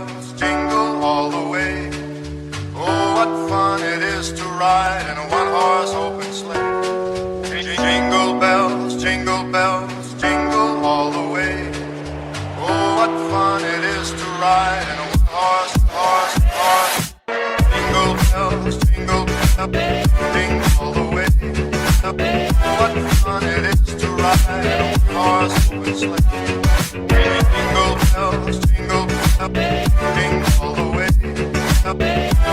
bells jingle all the way. Oh, what fun it is to ride in a one-horse open sleigh. Jingle bells, jingle all the way. Oh, what fun it is to ride in a one-horse. Jingle bells, jingle all the way. What fun it is to ride in a one-horse open sleigh. Jingle bells, jingle all the way.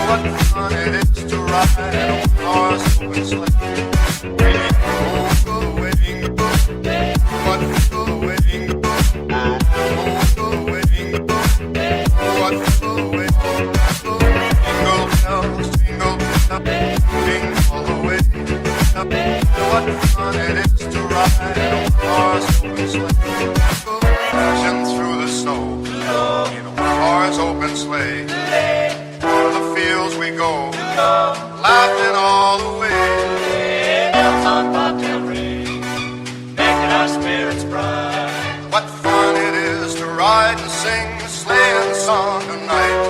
What fun it is to ride in a one-horse open sleigh. Jingle away, jingle, what jingle away, jingle, jingle away, jingle, what jingle away, jingle bells, jingle all the way. What fun it is to ride in a one-horse open sleigh. Dashing through the snow in a one-horse open sleigh. O'er the fields we go, laughing all the way. Bells on bobtail ring, making our spirits bright. What fun it is to ride and sing a sleighing song tonight.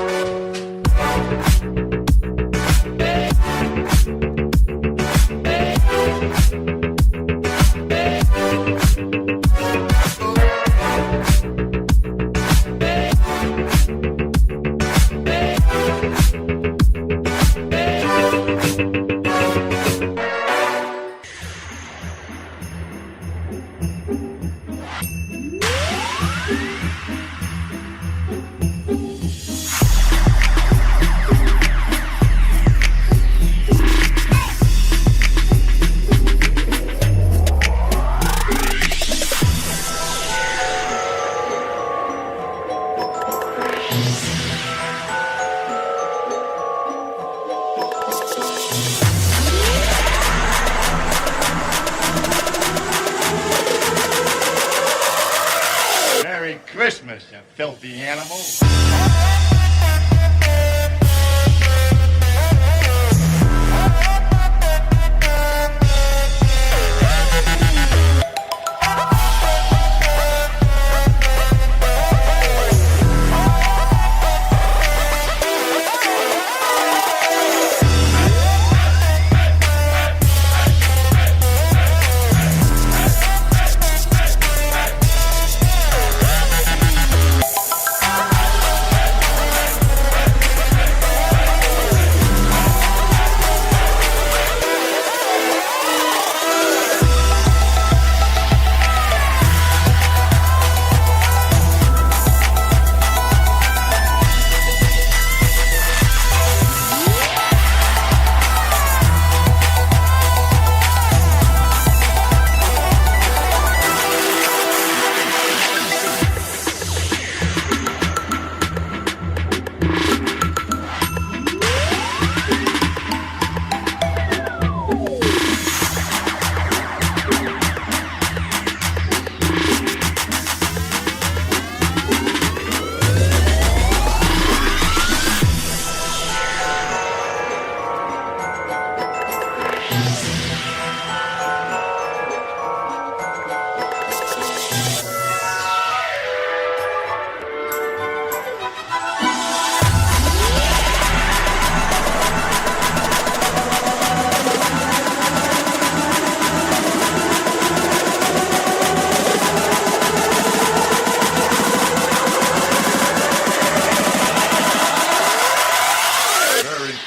Merry Christmas, you filthy animal.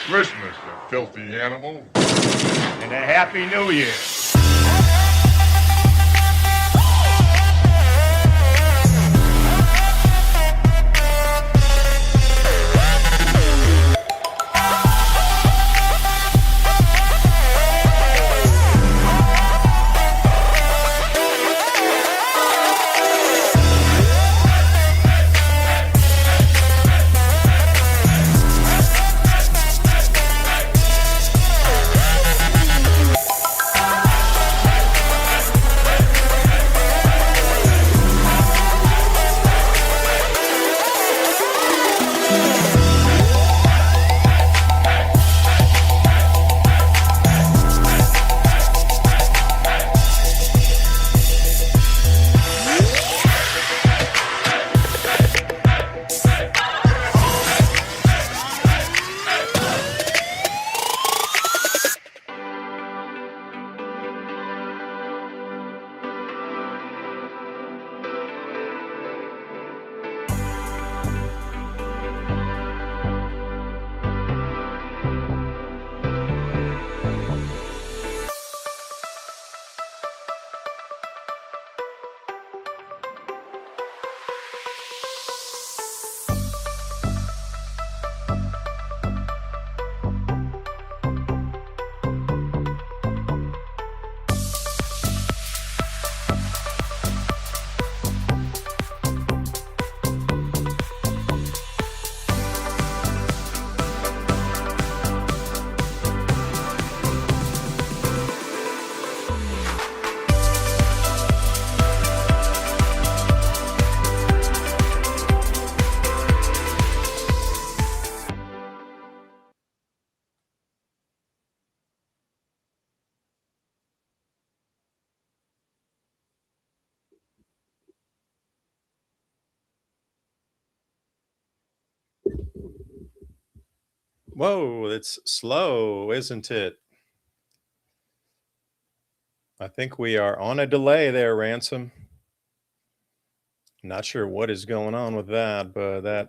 Christmas, you filthy animal. And a Happy New Year. Whoa, it's slow, isn't it? I think we are on a delay there, Ransom. Not sure what is going on with that, but that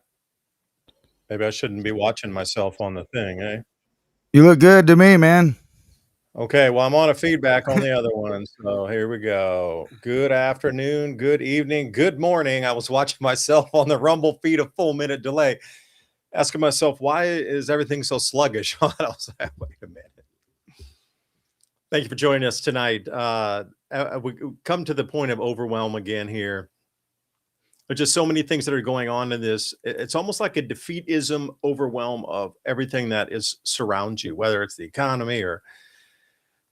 maybe I shouldn't be watching myself on the thing, eh? You look good to me, man. Okay, well, I'm on a feedback on the other one, so here we go. Good afternoon, good evening, good morning. I was watching myself on the Rumble feed, a full minute delay, asking myself, why is everything so sluggish? I was like, wait a minute. Thank you for joining us tonight. We come to the point of overwhelm again here. There's just so many things that are going on in this. It's almost like a defeatism overwhelm of everything that is surrounds you, whether it's the economy or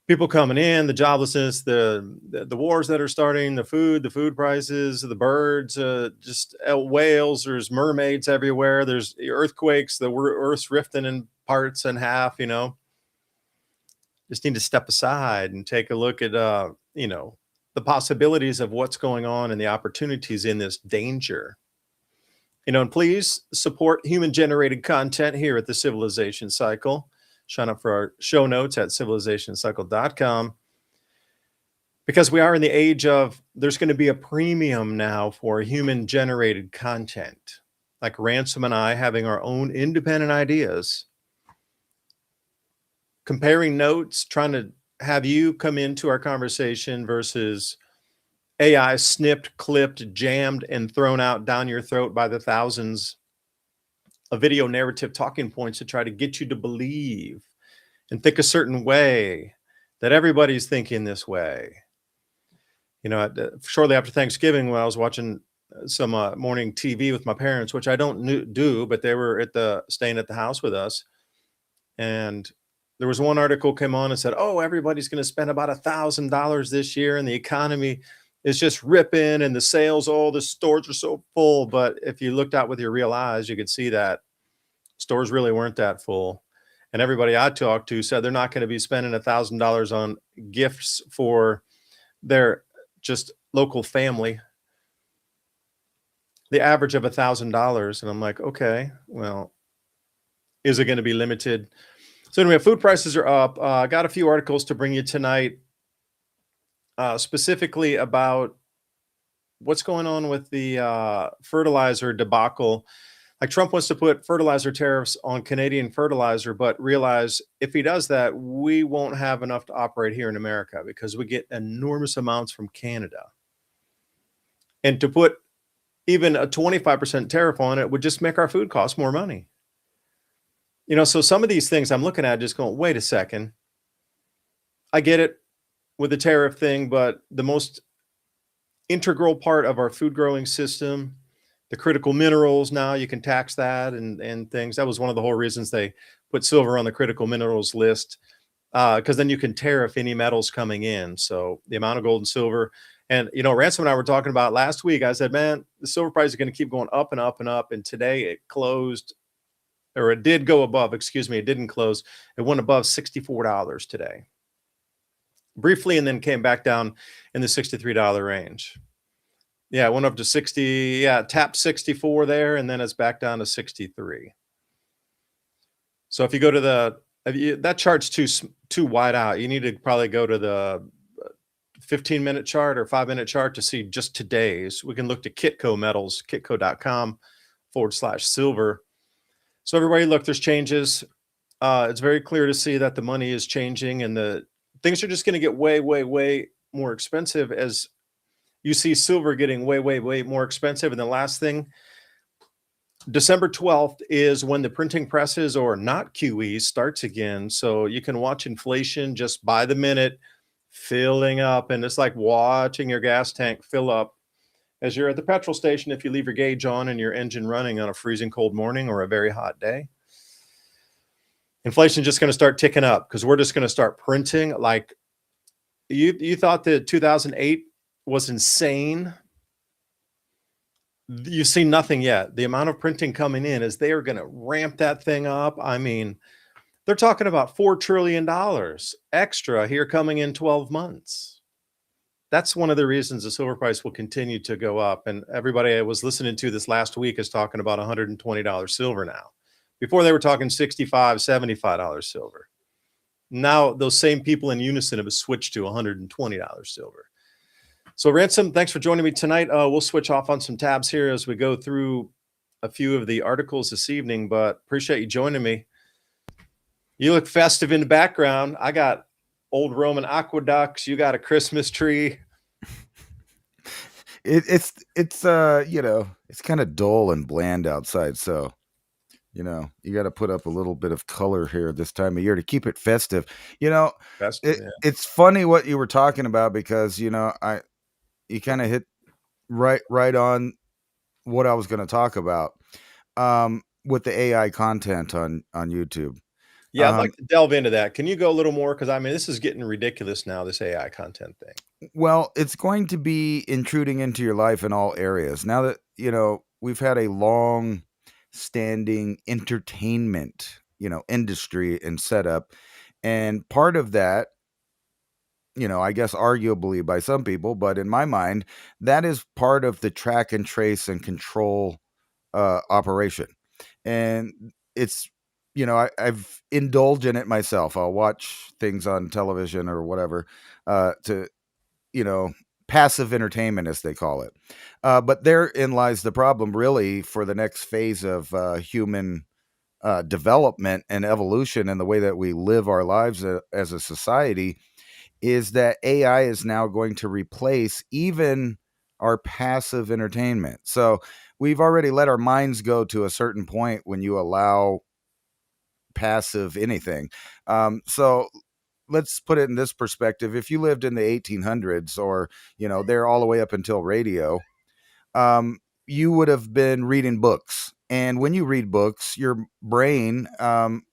people coming in, the joblessness, the wars that are starting, the food prices, the birds, just whales. There's mermaids everywhere. There's earthquakes. The Earth's rifting in parts and half. Just need to step aside and take a look at the possibilities of what's going on and the opportunities in this danger. And please support human generated content here at the Civilization Cycle. Sign up for our show notes at civilizationcycle.com, because we are in the age of, there's going to be a premium now for human generated content, like Ransom and I having our own independent ideas, comparing notes, trying to have you come into our conversation versus AI snipped, clipped, jammed, and thrown out down your throat by the thousands of video narrative talking points to try to get you to believe and think a certain way, that everybody's thinking this way. Shortly after Thanksgiving, when I was watching some morning TV with my parents, which I don't do, but they were staying at the house with us, and there was one article came on and said, oh, everybody's going to spend about $1,000 this year, and the economy is just ripping, and the sales, the stores are so full. But if you looked out with your real eyes, you could see that stores really weren't that full. And everybody I talked to said they're not going to be spending $1,000 on gifts for their just local family. The average of $1,000. And I'm like, okay, well, is it going to be limited? So anyway, food prices are up. I got a few articles to bring you tonight, specifically about what's going on with the fertilizer debacle. Like, Trump wants to put fertilizer tariffs on Canadian fertilizer, but realize if he does that, we won't have enough to operate here in America, because we get enormous amounts from Canada. And to put even a 25% tariff on it would just make our food cost more money. So some of these things I'm looking at just going, wait a second. I get it with the tariff thing, but the most integral part of our food growing system, the critical minerals, now you can tax that and things. That was one of the whole reasons they put silver on the critical minerals list, because then you can tariff any metals coming in. So the amount of gold and silver. And, Ransom and I were talking about last week. I said, man, the silver price is going to keep going up and up and up. And today it closed, or it did go above, excuse me, it didn't close. It went above $64 today. Briefly, and then came back down in the $63 range. Yeah, it went up to 60. Yeah, tapped 64 there, and then it's back down to 63. So if you go to that chart's too wide out. You need to probably go to the 15-minute chart or 5-minute chart to see just today's. We can look to Kitco Metals, kitco.com/silver. So everybody, look, there's changes. It's very clear to see that the money is changing, and the things are just going to get way, way, way more expensive as you see silver getting way, way, way more expensive. And the last thing, December 12th is when the printing presses, or not QE, starts again. So you can watch inflation just by the minute filling up. And it's like watching your gas tank fill up as you're at the petrol station if you leave your gauge on and your engine running on a freezing cold morning or a very hot day. Inflation is just going to start ticking up, because we're just going to start printing. Like, you thought that 2008 was insane. You've seen nothing yet. The amount of printing coming in is they are going to ramp that thing up. I mean, they're talking about $4 trillion extra here coming in 12 months. That's one of the reasons the silver price will continue to go up. And everybody I was listening to this last week is talking about $120 silver now. Before they were talking $65, $75 silver. Now those same people in unison have switched to $120 silver. So Ransom, thanks for joining me tonight. We'll switch off on some tabs here as we go through a few of the articles this evening, but appreciate you joining me. You look festive in the background. I got old Roman aqueducts. You got a Christmas tree. It's it's kind of dull and bland outside, so you got to put up a little bit of color here this time of year to keep it festive. Festive, It's funny what you were talking about because you kind of hit right on what I was going to talk about with the AI content on YouTube. Yeah, I'd like to delve into that. Can you go a little more? Because I mean, this is getting ridiculous now, this AI content thing. Well, it's going to be intruding into your life in all areas. Now that, we've had a long standing entertainment, industry and setup. And part of that, I guess arguably by some people, but in my mind, that is part of the track and trace and control operation. And it's, I've indulged in it myself. I'll watch things on television or whatever to, passive entertainment, as they call it. But therein lies the problem, really, for the next phase of human development and evolution and the way that we live our lives as a society, is that AI is now going to replace even our passive entertainment. So we've already let our minds go to a certain point when you allow passive anything. So let's put it in this perspective. If you lived in the 1800s or, there all the way up until radio, you would have been reading books. And when you read books, your brain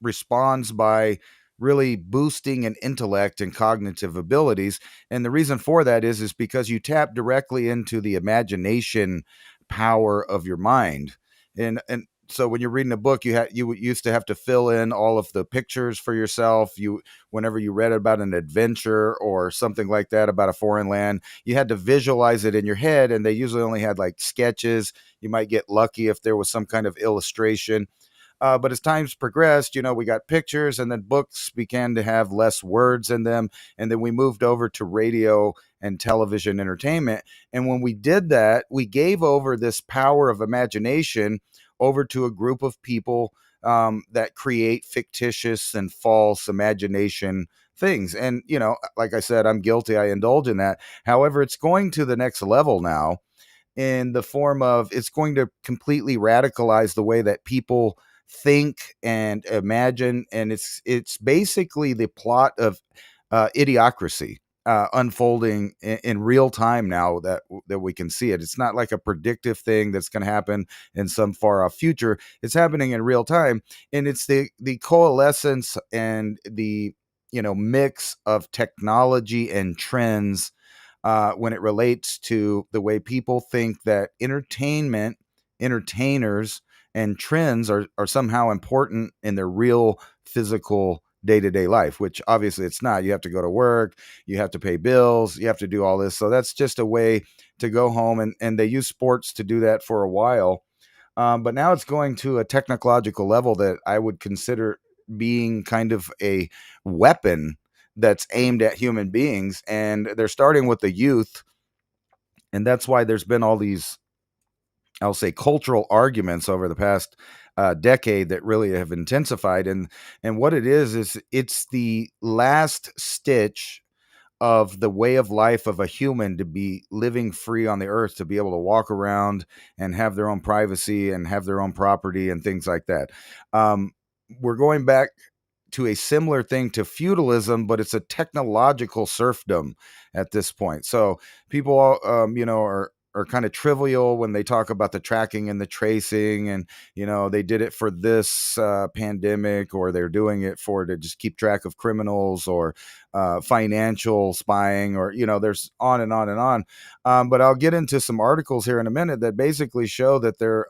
responds by really boosting an intellect and cognitive abilities. And the reason for that is because you tap directly into the imagination power of your mind. And so when you're reading a book, you used to have to fill in all of the pictures for yourself. Whenever you read about an adventure or something like that about a foreign land, you had to visualize it in your head, and they usually only had like sketches. You might get lucky if there was some kind of illustration. But as times progressed, we got pictures, and then books began to have less words in them. And then we moved over to radio and television entertainment. And when we did that, we gave over this power of imagination over to a group of people that create fictitious and false imagination things. And, like I said, I'm guilty. I indulge in that. However, it's going to the next level now in the form of it's going to completely radicalize the way that people think and imagine. And it's basically the plot of Idiocracy unfolding in real time now that we can see it. It's not like a predictive thing that's going to happen in some far off future. It's happening in real time, and it's the coalescence and the mix of technology and trends when it relates to the way people think that entertainers, and trends are somehow important in their real physical day-to-day life, which obviously it's not. You have to go to work, you have to pay bills, you have to do all this. So that's just a way to go home. And they use sports to do that for a while. But now it's going to a technological level that I would consider being kind of a weapon that's aimed at human beings. And they're starting with the youth. And that's why there's been all these, I'll say, cultural arguments over the past decade that really have intensified. And what it is it's the last stitch of the way of life of a human to be living free on the earth, to be able to walk around and have their own privacy and have their own property and things like that. We're going back to a similar thing to feudalism, but it's a technological serfdom at this point. So people, are kind of trivial when they talk about the tracking and the tracing, and they did it for this pandemic, or they're doing it to just keep track of criminals, or financial spying, or there's on and on and on. But I'll get into some articles here in a minute that basically show that they're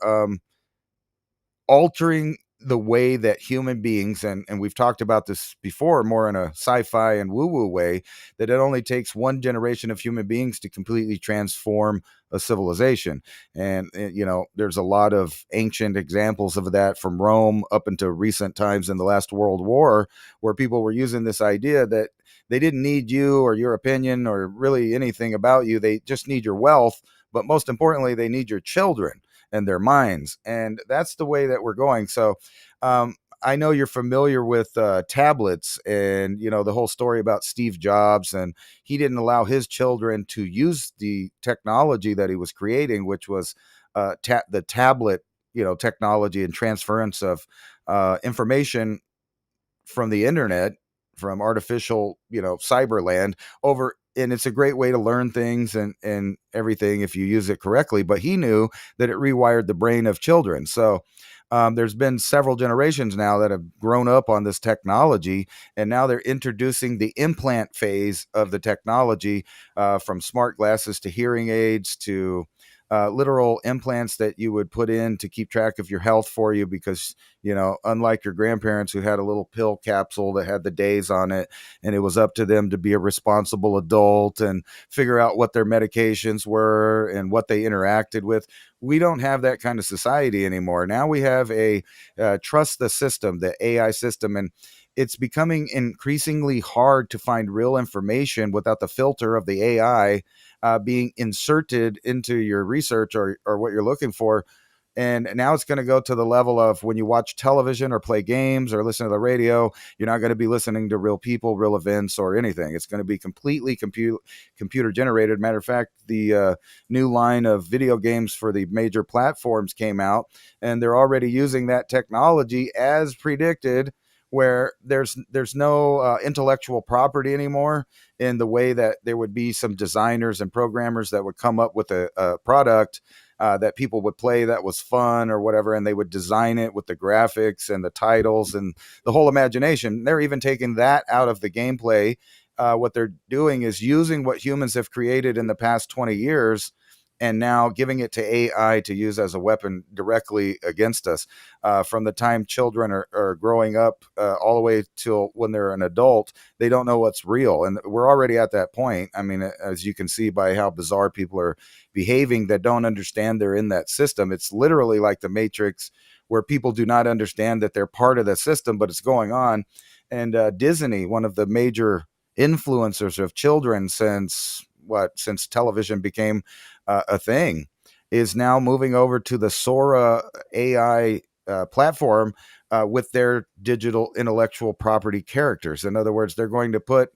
altering the way that human beings, and we've talked about this before, more in a sci-fi and woo-woo way, that it only takes one generation of human beings to completely transform a civilization. And there's a lot of ancient examples of that, from Rome up into recent times in the last World War, where people were using this idea that they didn't need you or your opinion or really anything about you. They just need your wealth, but most importantly, they need your children and their minds. And that's the way that we're going. So I know you're familiar with tablets, and the whole story about Steve Jobs, and he didn't allow his children to use the technology that he was creating, which was the tablet technology and transference of information from the internet, from artificial cyberland over. And it's a great way to learn things and everything if you use it correctly. But he knew that it rewired the brain of children. So there's been several generations now that have grown up on this technology, and now they're introducing the implant phase of the technology, from smart glasses to hearing aids to literal implants that you would put in to keep track of your health for you, because unlike your grandparents who had a little pill capsule that had the days on it, and it was up to them to be a responsible adult and figure out what their medications were and what they interacted with. We don't have that kind of society anymore. Now we have a trust the system, the AI system, and it's becoming increasingly hard to find real information without the filter of the AI being inserted into your research or what you're looking for. And now it's going to go to the level of when you watch television or play games or listen to the radio, you're not going to be listening to real people, real events, or anything. It's going to be completely computer generated. Matter of fact, the new line of video games for the major platforms came out, and they're already using that technology as predicted, where there's no intellectual property anymore, in the way that there would be some designers and programmers that would come up with a product that people would play that was fun or whatever, and they would design it with the graphics and the titles and the whole imagination. They're even taking that out of the gameplay. What they're doing is using what humans have created in the past 20 years and now giving it to AI to use as a weapon directly against us. From the time children are growing up all the way till when they're an adult, they don't know what's real. And we're already at that point. I mean, as you can see by how bizarre people are behaving that don't understand they're in that system. It's literally like the Matrix, where people do not understand that they're part of the system, but it's going on. And Disney, one of the major influencers of children since television became a thing, is now moving over to the Sora AI platform with their digital intellectual property characters. In other words, they're going to put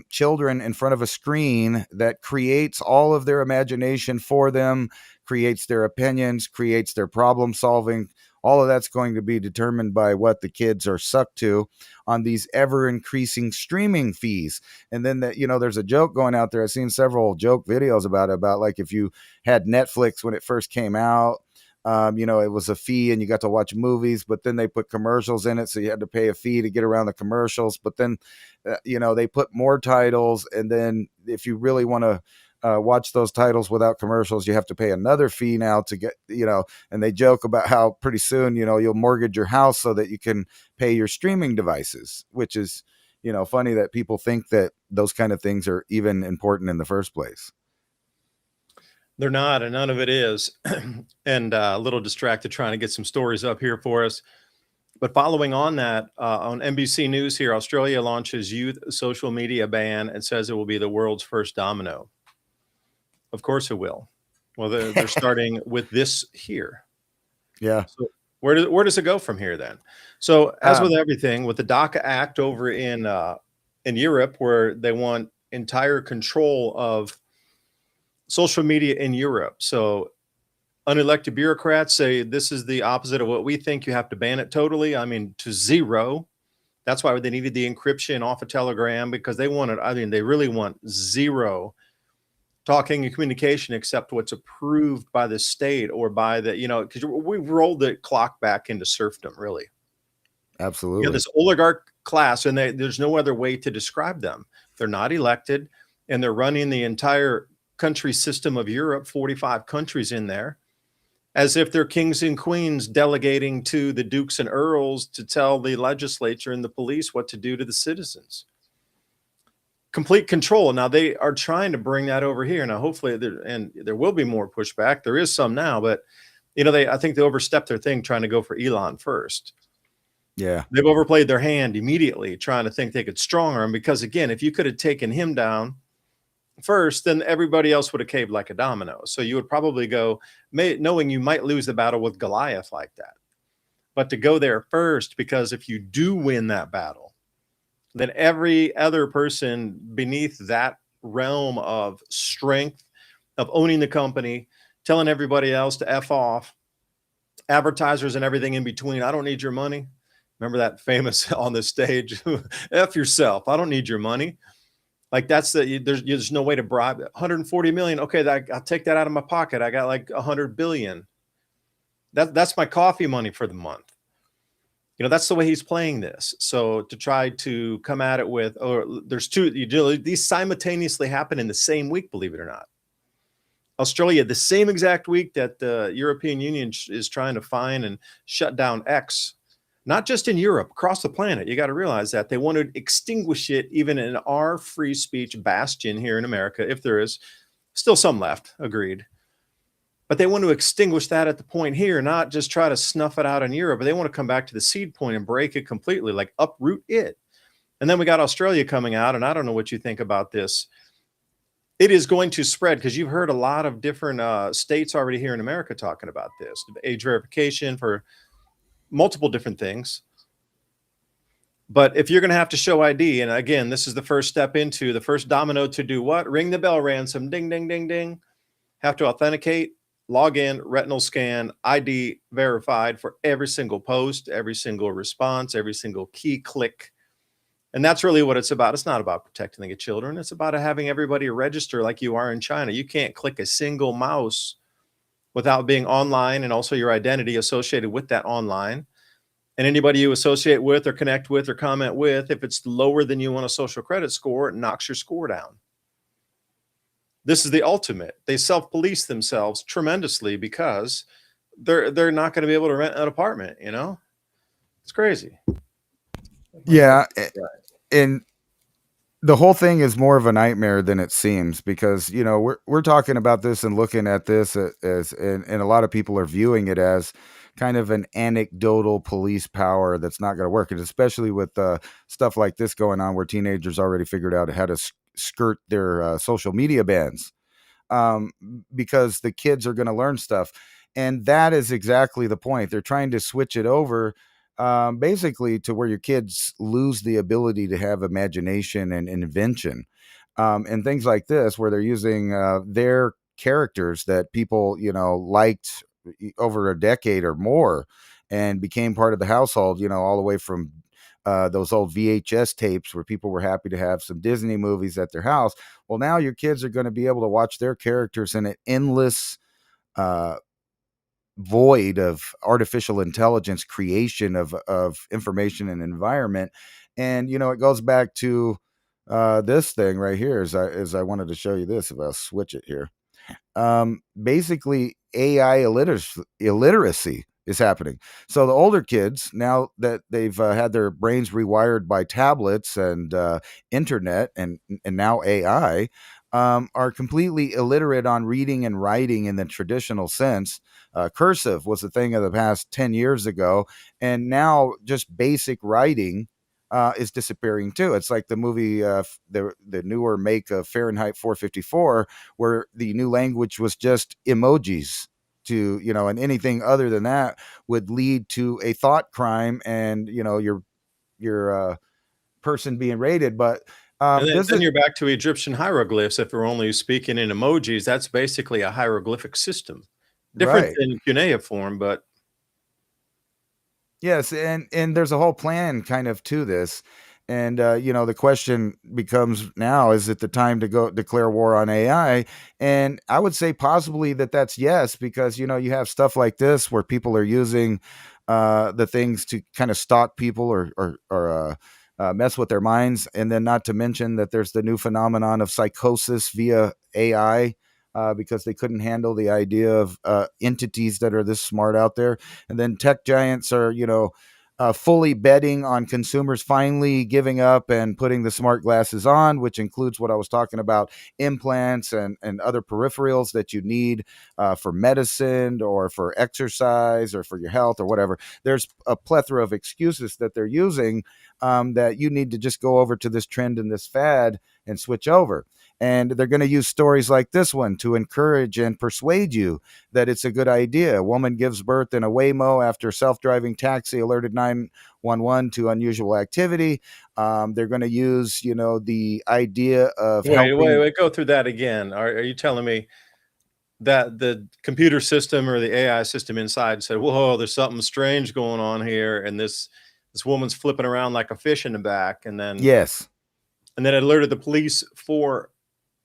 children in front of a screen that creates all of their imagination for them, creates their opinions, creates their problem solving. All of that's going to be determined by what the kids are sucked to on these ever increasing streaming fees. And then there's a joke going out there. I've seen several joke videos about it, about like if you had Netflix when it first came out, it was a fee and you got to watch movies, but then they put commercials in it. So you had to pay a fee to get around the commercials. But then, they put more titles. And then if you really want to watch those titles without commercials, you have to pay another fee now to get, and they joke about how pretty soon, you'll mortgage your house so that you can pay your streaming devices, which is, funny that people think that those kind of things are even important in the first place. They're not, and none of it is. And a little distracted trying to get some stories up here for us. But following on that, on NBC News here, Australia launches youth social media ban and says it will be the world's first domino. Of course it will. Well, they're starting with this here. Yeah. So where does it go from here then? So as with everything, with the DACA Act over in Europe, where they want entire control of social media in Europe. So unelected bureaucrats say this is the opposite of what we think. You have to ban it totally. I mean, to zero. That's why they needed the encryption off of Telegram, because they really want zero talking and communication except what's approved by the state or by the, because we've rolled the clock back into serfdom, really. Absolutely. This oligarch class, and there's no other way to describe them. They're not elected, and they're running the entire country system of Europe, 45 countries in there. as if they're kings and queens delegating to the dukes and earls to tell the legislature and the police what to do to the citizens. Complete control. Now they are trying to bring that over here. Now, hopefully, there will be more pushback. There is some now, but I think they overstepped their thing trying to go for Elon first. Yeah. They've overplayed their hand immediately, trying to think they could strong arm. Because again, if you could have taken him down first, then everybody else would have caved like a domino. So you would probably go, knowing you might lose the battle with Goliath like that. But to go there first, because if you do win that battle, then every other person beneath that realm of strength, of owning the company, telling everybody else to F off, advertisers and everything in between, I don't need your money. Remember that famous on the stage, F yourself, I don't need your money. Like there's no way to bribe 140 million. Okay, I'll take that out of my pocket. I got like 100 billion. That's my coffee money for the month. That's the way he's playing this. So to try to come at it with, there's two, these simultaneously happen in the same week, believe it or not. Australia, the same exact week that the European Union is trying to fine and shut down X, not just in Europe, across the planet. You got to realize that they want to extinguish it even in our free speech bastion here in America, if there is still some left, agreed. But they want to extinguish that at the point here, not just try to snuff it out in Europe, but they want to come back to the seed point and break it completely, like uproot it. And then we got Australia coming out, and I don't know what you think about this. It is going to spread because you've heard a lot of different states already here in America talking about this, age verification for multiple different things. But if you're going to have to show ID, and again, this is the first step into the first domino to do what? Ring the bell ransom, ding, ding, ding, ding. Have to authenticate, log in, retinal scan, ID verified for every single post, every single response, every single key click. And that's really what it's about. It's not about protecting the children. It's about having everybody register like you are in China. You can't click a single mouse without being online and also your identity associated with that online. And anybody you associate with or connect with or comment with, if it's lower than you on a social credit score, it knocks your score down. This is the ultimate. They self-police themselves tremendously because they're not going to be able to rent an apartment, It's crazy. Yeah. And the whole thing is more of a nightmare than it seems because, we're talking about this and looking at this as and a lot of people are viewing it as kind of an anecdotal police power that's not going to work. And especially with stuff like this going on where teenagers already figured out how to skirt their social media bans because the kids are going to learn stuff. And that is exactly the point. They're trying to switch it over basically to where your kids lose the ability to have imagination and invention and things like this, where they're using their characters that people, liked over a decade or more and became part of the household, all the way from those old VHS tapes where people were happy to have some Disney movies at their house. Well, now your kids are going to be able to watch their characters in an endless void of artificial intelligence creation of information and environment. And, it goes back to this thing right here as I wanted to show you this, if I'll switch it here. Basically AI illiteracy is happening. So the older kids, now that they've had their brains rewired by tablets and internet and now AI, are completely illiterate on reading and writing in the traditional sense. Cursive was a thing of the past 10 years ago. And now just basic writing is disappearing too. It's like the movie, the newer make of Fahrenheit 454, where the new language was just emojis to, and anything other than that would lead to a thought crime and, your person being raided. But and then you're back to Egyptian hieroglyphs. If we're only speaking in emojis, that's basically a hieroglyphic system. Different right. than cuneiform, but Yes, and there's a whole plan kind of to this. And the question becomes now, is it the time to go declare war on AI? And I would say possibly that's yes, because you have stuff like this where people are using the things to kind of stalk people or mess with their minds. And then not to mention that there's the new phenomenon of psychosis via AI because they couldn't handle the idea of entities that are this smart out there. And then tech giants are, fully betting on consumers finally giving up and putting the smart glasses on, which includes what I was talking about, implants and other peripherals that you need for medicine or for exercise or for your health or whatever. There's a plethora of excuses that they're using that you need to just go over to this trend and this fad and switch over. And they're going to use stories like this one to encourage and persuade you that it's a good idea. A woman gives birth in a Waymo after self-driving taxi alerted 911 to unusual activity. They're going to use, the idea of Wait, go through that again. Are you telling me that the computer system or the AI system inside said, "Whoa, there's something strange going on here," and this woman's flipping around like a fish in the back, and then Yes. it alerted the police for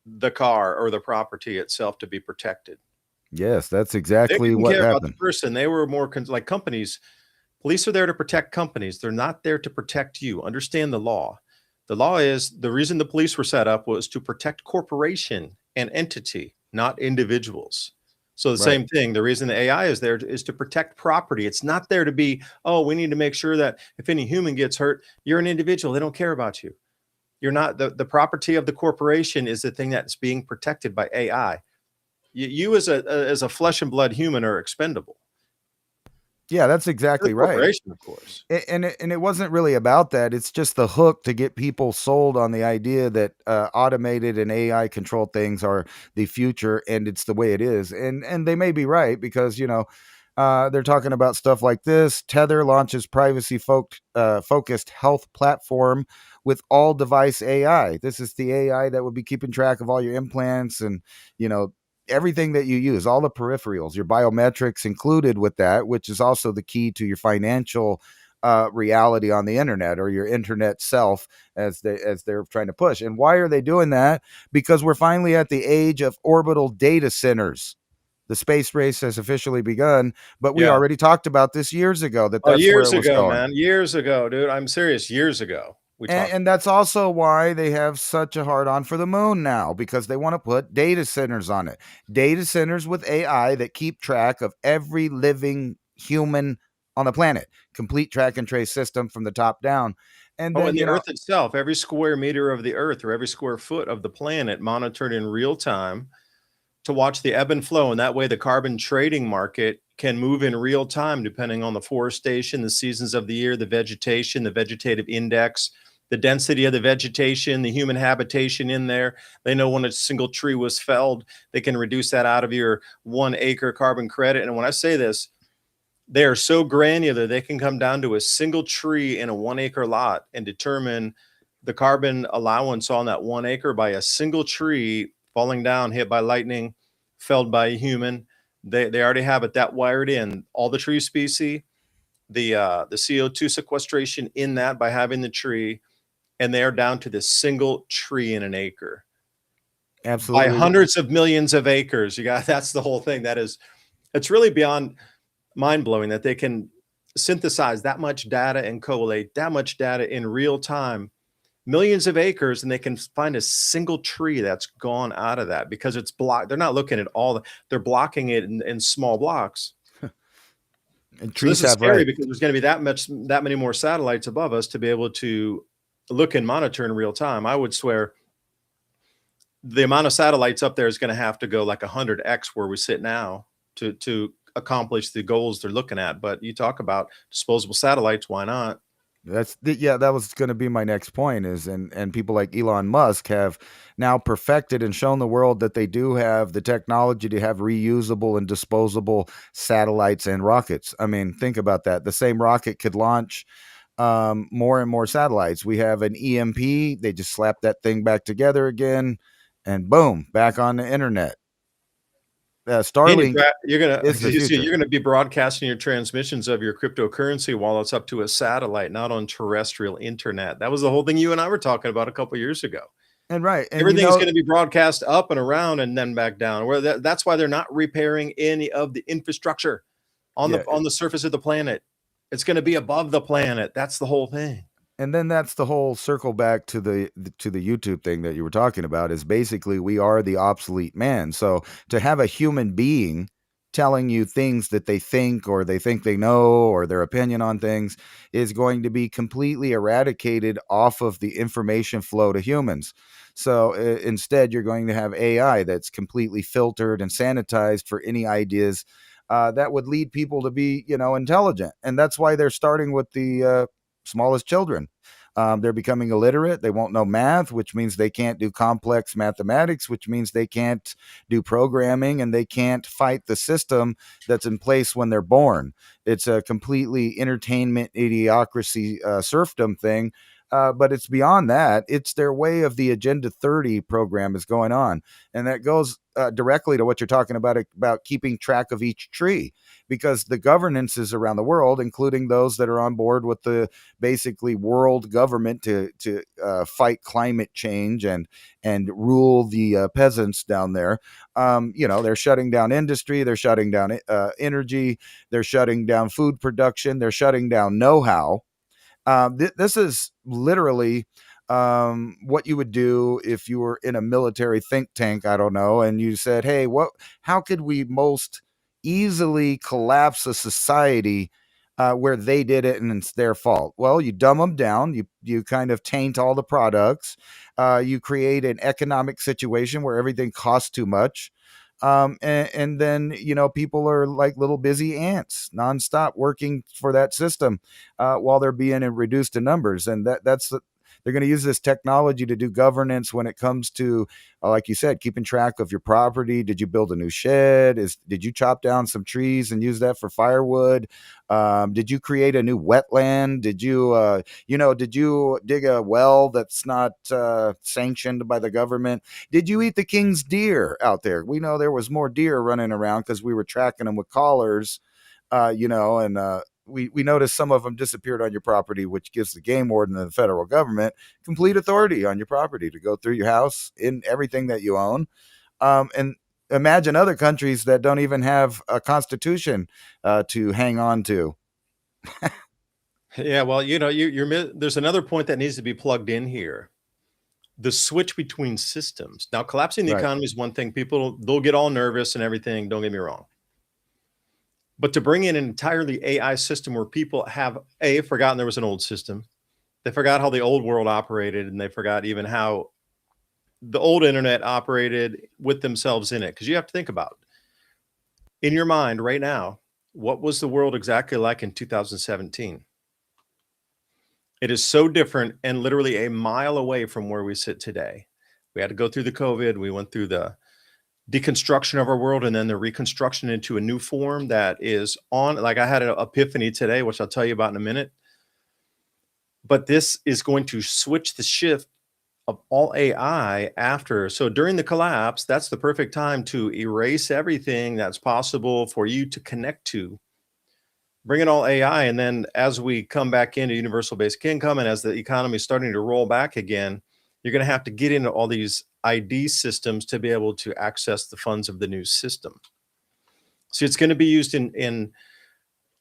the car or the property itself to be protected. Yes, that's They exactly didn't what care about the happened. person. They were more like companies. Police are there to protect companies. They're not there to protect you. Understand the law. The law is the reason the police were set up was to protect corporation and entity, not individuals. So the Right. same thing, the reason the AI is there is to protect property. It's not there to be, oh, we need to make sure that if any human gets hurt, you're an individual. They don't care about you. You're not the property of the corporation is the thing that's being protected by AI. You as a flesh and blood human are expendable. Yeah, that's The exactly right. corporation, of course. And it wasn't really about that. It's just the hook to get people sold on the idea that automated and AI controlled things are the future, and it's the way it is. And they may be right because they're talking about stuff like this. Tether launches focused health platform with all device AI. This is the AI that would be keeping track of all your implants and everything that you use, all the peripherals, your biometrics included with that, which is also the key to your financial reality on the internet or your internet self as they're trying to push. And why are they doing that? Because we're finally at the age of orbital data centers. The space race has officially begun, but we Yeah. already talked about this years ago Oh, that's where years it was ago, going. man. Years ago, dude. I'm serious. Years ago, we talked. And that's also why they have such a hard on for the moon now, because they want to put data centers on it. Data centers with AI that keep track of every living human on the planet. Complete track and trace system from the top down. And Oh, then, and the Earth itself, every square meter of the Earth or every square foot of the planet monitored in real time to watch the ebb and flow. And that way, the carbon trading market can move in real time depending on the forestation, the seasons of the year, the vegetation, the vegetative index, the density of the vegetation, the human habitation in there. They know when a single tree was felled. They can reduce that out of your 1 acre carbon credit. And when I say this, they are so granular, they can come down to a single tree in a 1 acre lot and determine the carbon allowance on that 1 acre by a single tree falling down, hit by lightning, felled by a human. They already have it that wired in. All the tree species, the CO2 sequestration in that by having the tree, and they are down to this single tree in an acre. absolutely By hundreds of millions of acres. That's the whole thing. It's really beyond mind-blowing that they can synthesize that much data and collate that much data in real time, millions of acres, and they can find a single tree that's gone out of that because it's blocked. They're not looking at they're blocking it in small blocks. and So this trees is have scary rights. because there's going to be that many more satellites above us to be able to look and monitor in real time. I would swear the amount of satellites up there is going to have to go like 100x where we sit now to accomplish the goals they're looking at. But you talk about disposable satellites, why not? That was going to be my next point is and people like Elon Musk have now perfected and shown the world that they do have the technology to have reusable and disposable satellites and rockets. I mean, think about that. The same rocket could launch more and more satellites. We have an EMP, they just slap that thing back together again and boom, back on the internet. Starlink is the future. you're gonna be broadcasting your transmissions of your cryptocurrency while it's up to a satellite, not on terrestrial internet. That was the whole thing you and I were talking about a couple years ago. And right. And Everything's going to be broadcast up and around and then back down. That's why they're not repairing any of the infrastructure on Yeah. the surface of the planet. It's going to be above the planet. That's the whole thing. And then that's the whole circle back to the YouTube thing that you were talking about, is basically we are the obsolete man. So to have a human being telling you things that they think, or they think they know, or their opinion on things, is going to be completely eradicated off of the information flow to humans. So instead, you're going to have AI that's completely filtered and sanitized for any ideas that would lead people to be, intelligent. And that's why they're starting with the smallest children. They're becoming illiterate. They won't know math, which means they can't do complex mathematics, which means they can't do programming, and they can't fight the system that's in place when they're born. It's a completely entertainment idiocracy serfdom thing. But it's beyond that. It's their way of the Agenda 30 program is going on. And that goes directly to what you're talking about keeping track of each tree, because the governances around the world, including those that are on board with the basically world government to fight climate change and rule the peasants down there. They're shutting down industry, they're shutting down energy, they're shutting down food production, they're shutting down know-how. This is literally what you would do if you were in a military think tank, I don't know, and you said, hey, how could we most easily collapse a society where they did it and it's their fault? Well, you dumb them down, you kind of taint all the products, you create an economic situation where everything costs too much. And then, people are like little busy ants nonstop working for that system while they're being reduced to numbers. And they're going to use this technology to do governance when it comes to, like you said, keeping track of your property. Did you build a new shed? Did you chop down some trees and use that for firewood? Did you create a new wetland? Did you dig a well that's not sanctioned by the government? Did you eat the king's deer out there? We know there was more deer running around because we were tracking them with collars, and we noticed some of them disappeared on your property, which gives the game warden and the federal government complete authority on your property to go through your house in everything that you own. And imagine other countries that don't even have a constitution to hang on to. Yeah, well, there's another point that needs to be plugged in here. The switch between systems. Now, collapsing the Right. economy is one thing. They'll get all nervous and everything. Don't get me wrong. But to bring in an entirely AI system where people have forgotten there was an old system. They forgot how the old world operated, and they forgot even how the old internet operated with themselves in it. Because you have to think about, in your mind right now, what was the world exactly like in 2017? It is so different and literally a mile away from where we sit today. We had to go through the COVID. We went through the deconstruction of our world and then the reconstruction into a new form that is on. Like, I had an epiphany today, which I'll tell you about in a minute. But this is going to switch the shift of all AI after. So during the collapse, that's the perfect time to erase everything that's possible for you to connect to. Bring in all AI, and then as we come back into universal basic income and as the economy is starting to roll back again, you're going to have to get into all these ID systems to be able to access the funds of the new system. So it's going to be used in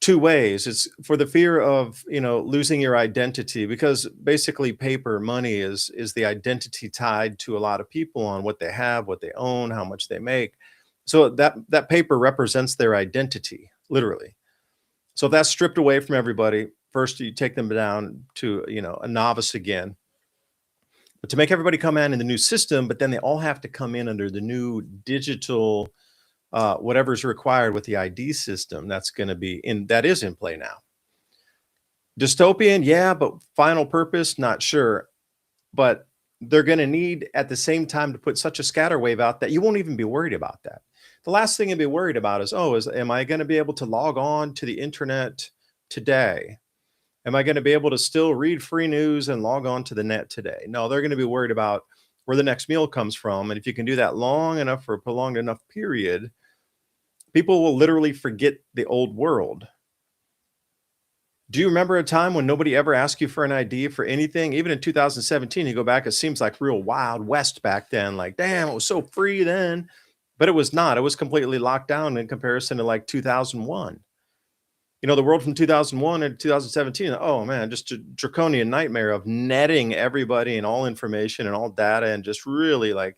two ways. It's for the fear of losing your identity, because basically paper money is the identity tied to a lot of people on what they have, what they own, how much they make. So that paper represents their identity, literally. So if that's stripped away from everybody, first you take them down to a novice again. But to make everybody come in the new system, but then they all have to come in under the new digital whatever's required with the ID system that is in play now. Dystopian, yeah, but final purpose, not sure. But they're going to need at the same time to put such a scatter wave out that you won't even be worried about that. The last thing you'll be worried about is, am I going to be able to log on to the internet today? Am I going to be able to still read free news and log on to the net today? No, they're going to be worried about where the next meal comes from. And if you can do that long enough for a prolonged enough period, people will literally forget the old world. Do you remember a time when nobody ever asked you for an ID for anything? Even in 2017, you go back, it seems like real Wild West back then. Like, damn, it was so free then. But it was not. It was completely locked down in comparison to like 2001. The world from 2001 and 2017, oh man, just a draconian nightmare of netting everybody and all information and all data and just really like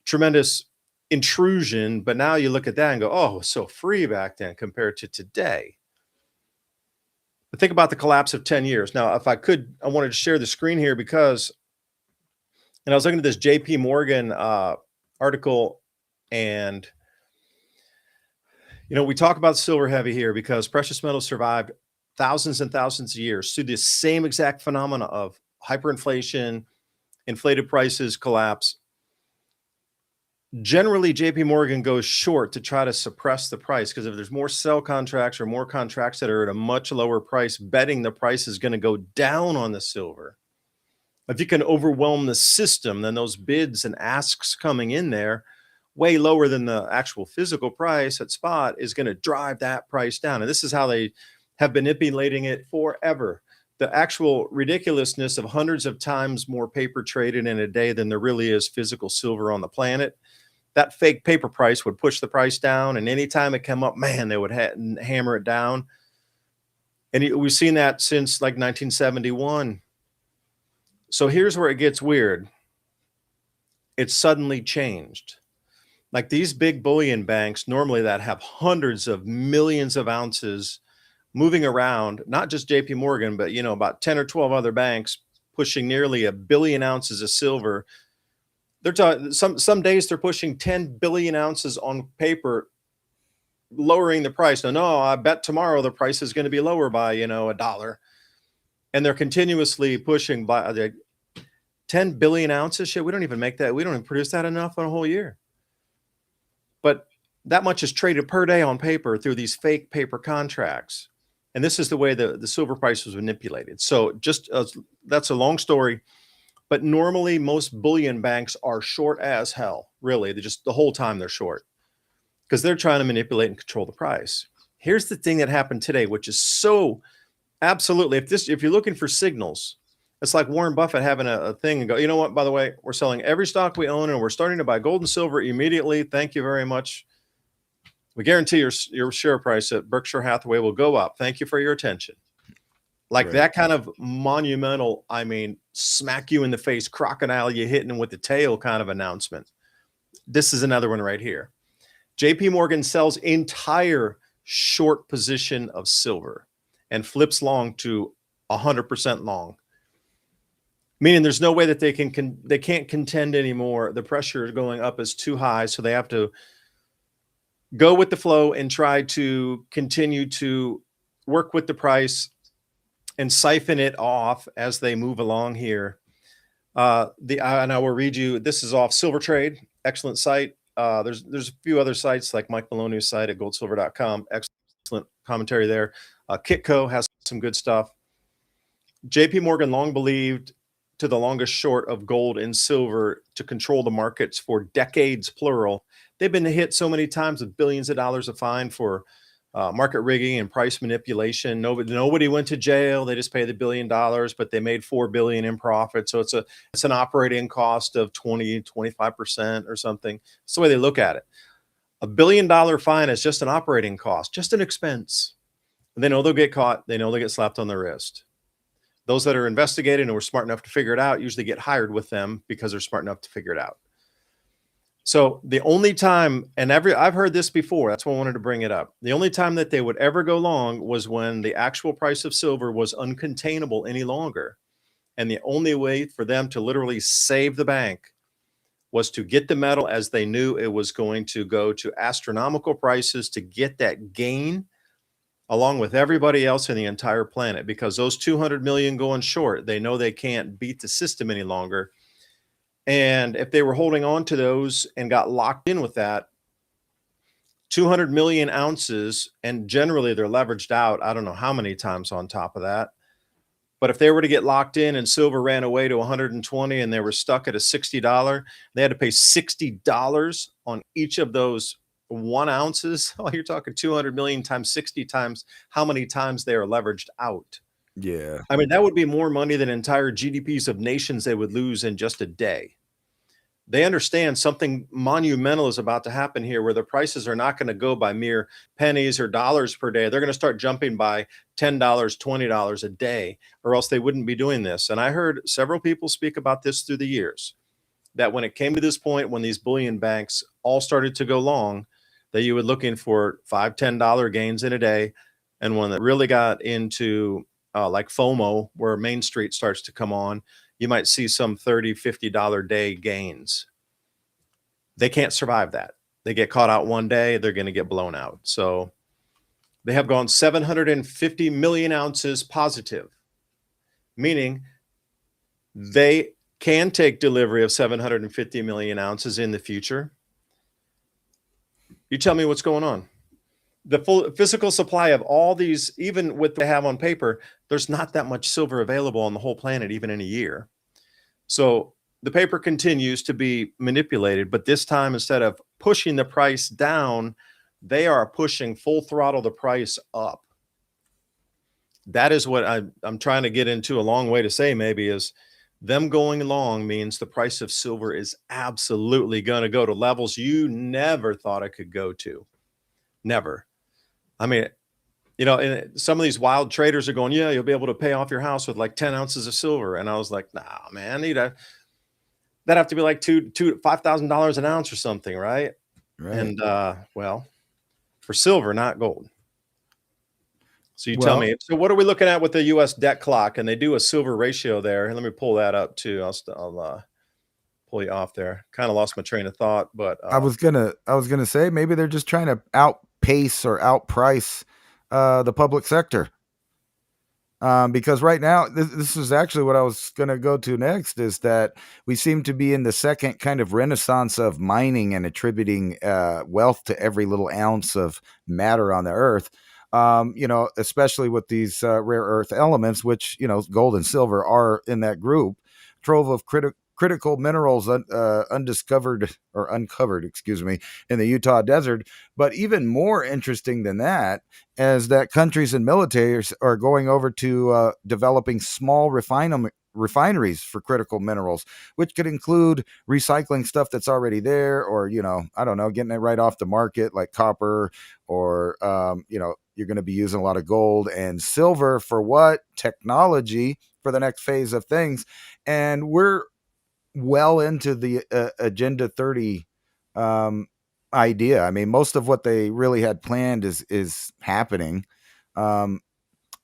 tremendous intrusion. But now you look at that and go, oh, it was so free back then compared to today. But think about the collapse of 10 years. Now, if I could, I wanted to share the screen here because, and I was looking at this JP Morgan article, and we talk about silver heavy here because precious metals survived thousands and thousands of years through the same exact phenomena of hyperinflation, inflated prices, collapse. Generally, JP Morgan goes short to try to suppress the price because if there's more sell contracts or more contracts that are at a much lower price, betting the price is going to go down on the silver. If you can overwhelm the system, then those bids and asks coming in there way lower than the actual physical price at spot is going to drive that price down. And this is how they have been manipulating it forever. The actual ridiculousness of hundreds of times more paper traded in a day than there really is physical silver on the planet. That fake paper price would push the price down, and anytime it came up, man, they would hammer it down. And we've seen that since like 1971. So here's where it gets weird. It's suddenly changed. Like these big bullion banks normally that have hundreds of millions of ounces moving around, not just JP Morgan, but about 10 or 12 other banks pushing nearly 1 billion ounces of silver. They're talking some days they're pushing 10 billion ounces on paper, lowering the price. No, I bet tomorrow the price is going to be lower by $1. And they're continuously pushing by 10 billion ounces. Shit, we don't even make that. We don't even produce that enough on a whole year. But that much is traded per day on paper through these fake paper contracts. And this is the way the silver price was manipulated. So that's a long story. But normally most bullion banks are short as hell. Really, the whole time they're short because they're trying to manipulate and control the price. Here's the thing that happened today, which is so absolutely, if you're looking for signals, it's like Warren Buffett having a thing and go, you know what, by the way, we're selling every stock we own and we're starting to buy gold and silver immediately. Thank you very much. We guarantee your share price at Berkshire Hathaway will go up. Thank you for your attention. Like right. That kind of monumental, smack you in the face, crocodile you hitting them with the tail kind of announcement. This is another one right here. JP Morgan sells entire short position of silver and flips long to 100% long. Meaning there's no way that they can't contend anymore. The pressure going up is too high, so they have to go with the flow and try to continue to work with the price and siphon it off as they move along here. And I will read you. This is off Silver Trade, excellent site. There's a few other sites like Mike Maloney's site at goldsilver.com. Excellent commentary there. Kitco has some good stuff. JP Morgan long believed to the longest short of gold and silver to control the markets for decades, plural. They've been hit so many times with billions of dollars of fine for market rigging and price manipulation. Nobody went to jail. They just paid the $1 billion, but they made $4 billion in profit. So it's an operating cost of 25% or something. That's the way they look at it. $1 billion fine is just an operating cost, just an expense. And they know they'll get caught. They know they get slapped on the wrist. Those that are investigating and were smart enough to figure it out usually get hired with them because they're smart enough to figure it out. So the only time, and I've heard this before, that's why I wanted to bring it up. The only time that they would ever go long was when the actual price of silver was uncontainable any longer. And the only way for them to literally save the bank was to get the metal as they knew it was going to go to astronomical prices to get that gain along with everybody else in the entire planet, because those 200 million going short, they know they can't beat the system any longer. And if they were holding on to those and got locked in with that, 200 million ounces, and generally they're leveraged out, I don't know how many times on top of that. But if they were to get locked in and silver ran away to 120 and they were stuck at a $60, they had to pay $60 on each of those 1 ounces. Oh, you're talking 200 million times 60 times how many times they are leveraged out. Yeah. That would be more money than entire GDPs of nations they would lose in just a day. They understand something monumental is about to happen here where the prices are not going to go by mere pennies or dollars per day. They're going to start jumping by $10, $20 a day, or else they wouldn't be doing this. And I heard several people speak about this through the years, that when it came to this point, when these bullion banks all started to go long, that you were looking for $5, $10 gains in a day. And when it really got into like FOMO, where Main Street starts to come on, you might see some $30, $50 day gains. They can't survive that. They get caught out one day, they're going to get blown out. So they have gone 750 million ounces positive, meaning they can take delivery of 750 million ounces in the future. You tell me what's going on. The full physical supply of all these, even with what they have on paper, there's not that much silver available on the whole planet, even in a year. So the paper continues to be manipulated, but this time, instead of pushing the price down, they are pushing full throttle the price up. That is what I'm trying to get into, a long way to say maybe, is them going long means the price of silver is absolutely going to go to levels you never thought it could go to. Never. I mean, you know, and some of these wild traders are going, yeah, you'll be able to pay off your house with like 10 ounces of silver. And I was like, nah, man, that'd have to be like $5,000 an ounce or something, right? Right. And well, for silver, not gold. So you tell me. So what are we looking at with the U.S. debt clock? And they do a silver ratio there. Let me pull that up too. I'll pull you off there. Kind of lost my train of thought, but I was gonna say maybe they're just trying to outpace or outprice the public sector. Because right now, this is actually what I was going to go to next, is that we seem to be in the second kind of renaissance of mining and attributing wealth to every little ounce of matter on the earth. You know, especially with these rare earth elements, which, you know, gold and silver are in that group, trove of critical minerals undiscovered or uncovered, excuse me, in the Utah desert. But even more interesting than that is that countries and militaries are going over to developing small refineries for critical minerals, which could include recycling stuff that's already there, or, you know, I don't know, getting it right off the market like copper, or, you know, you're going to be using a lot of gold and silver for what? Technology for the next phase of things. And we're well into the Agenda 30 idea. I mean, most of what they really had planned is happening. And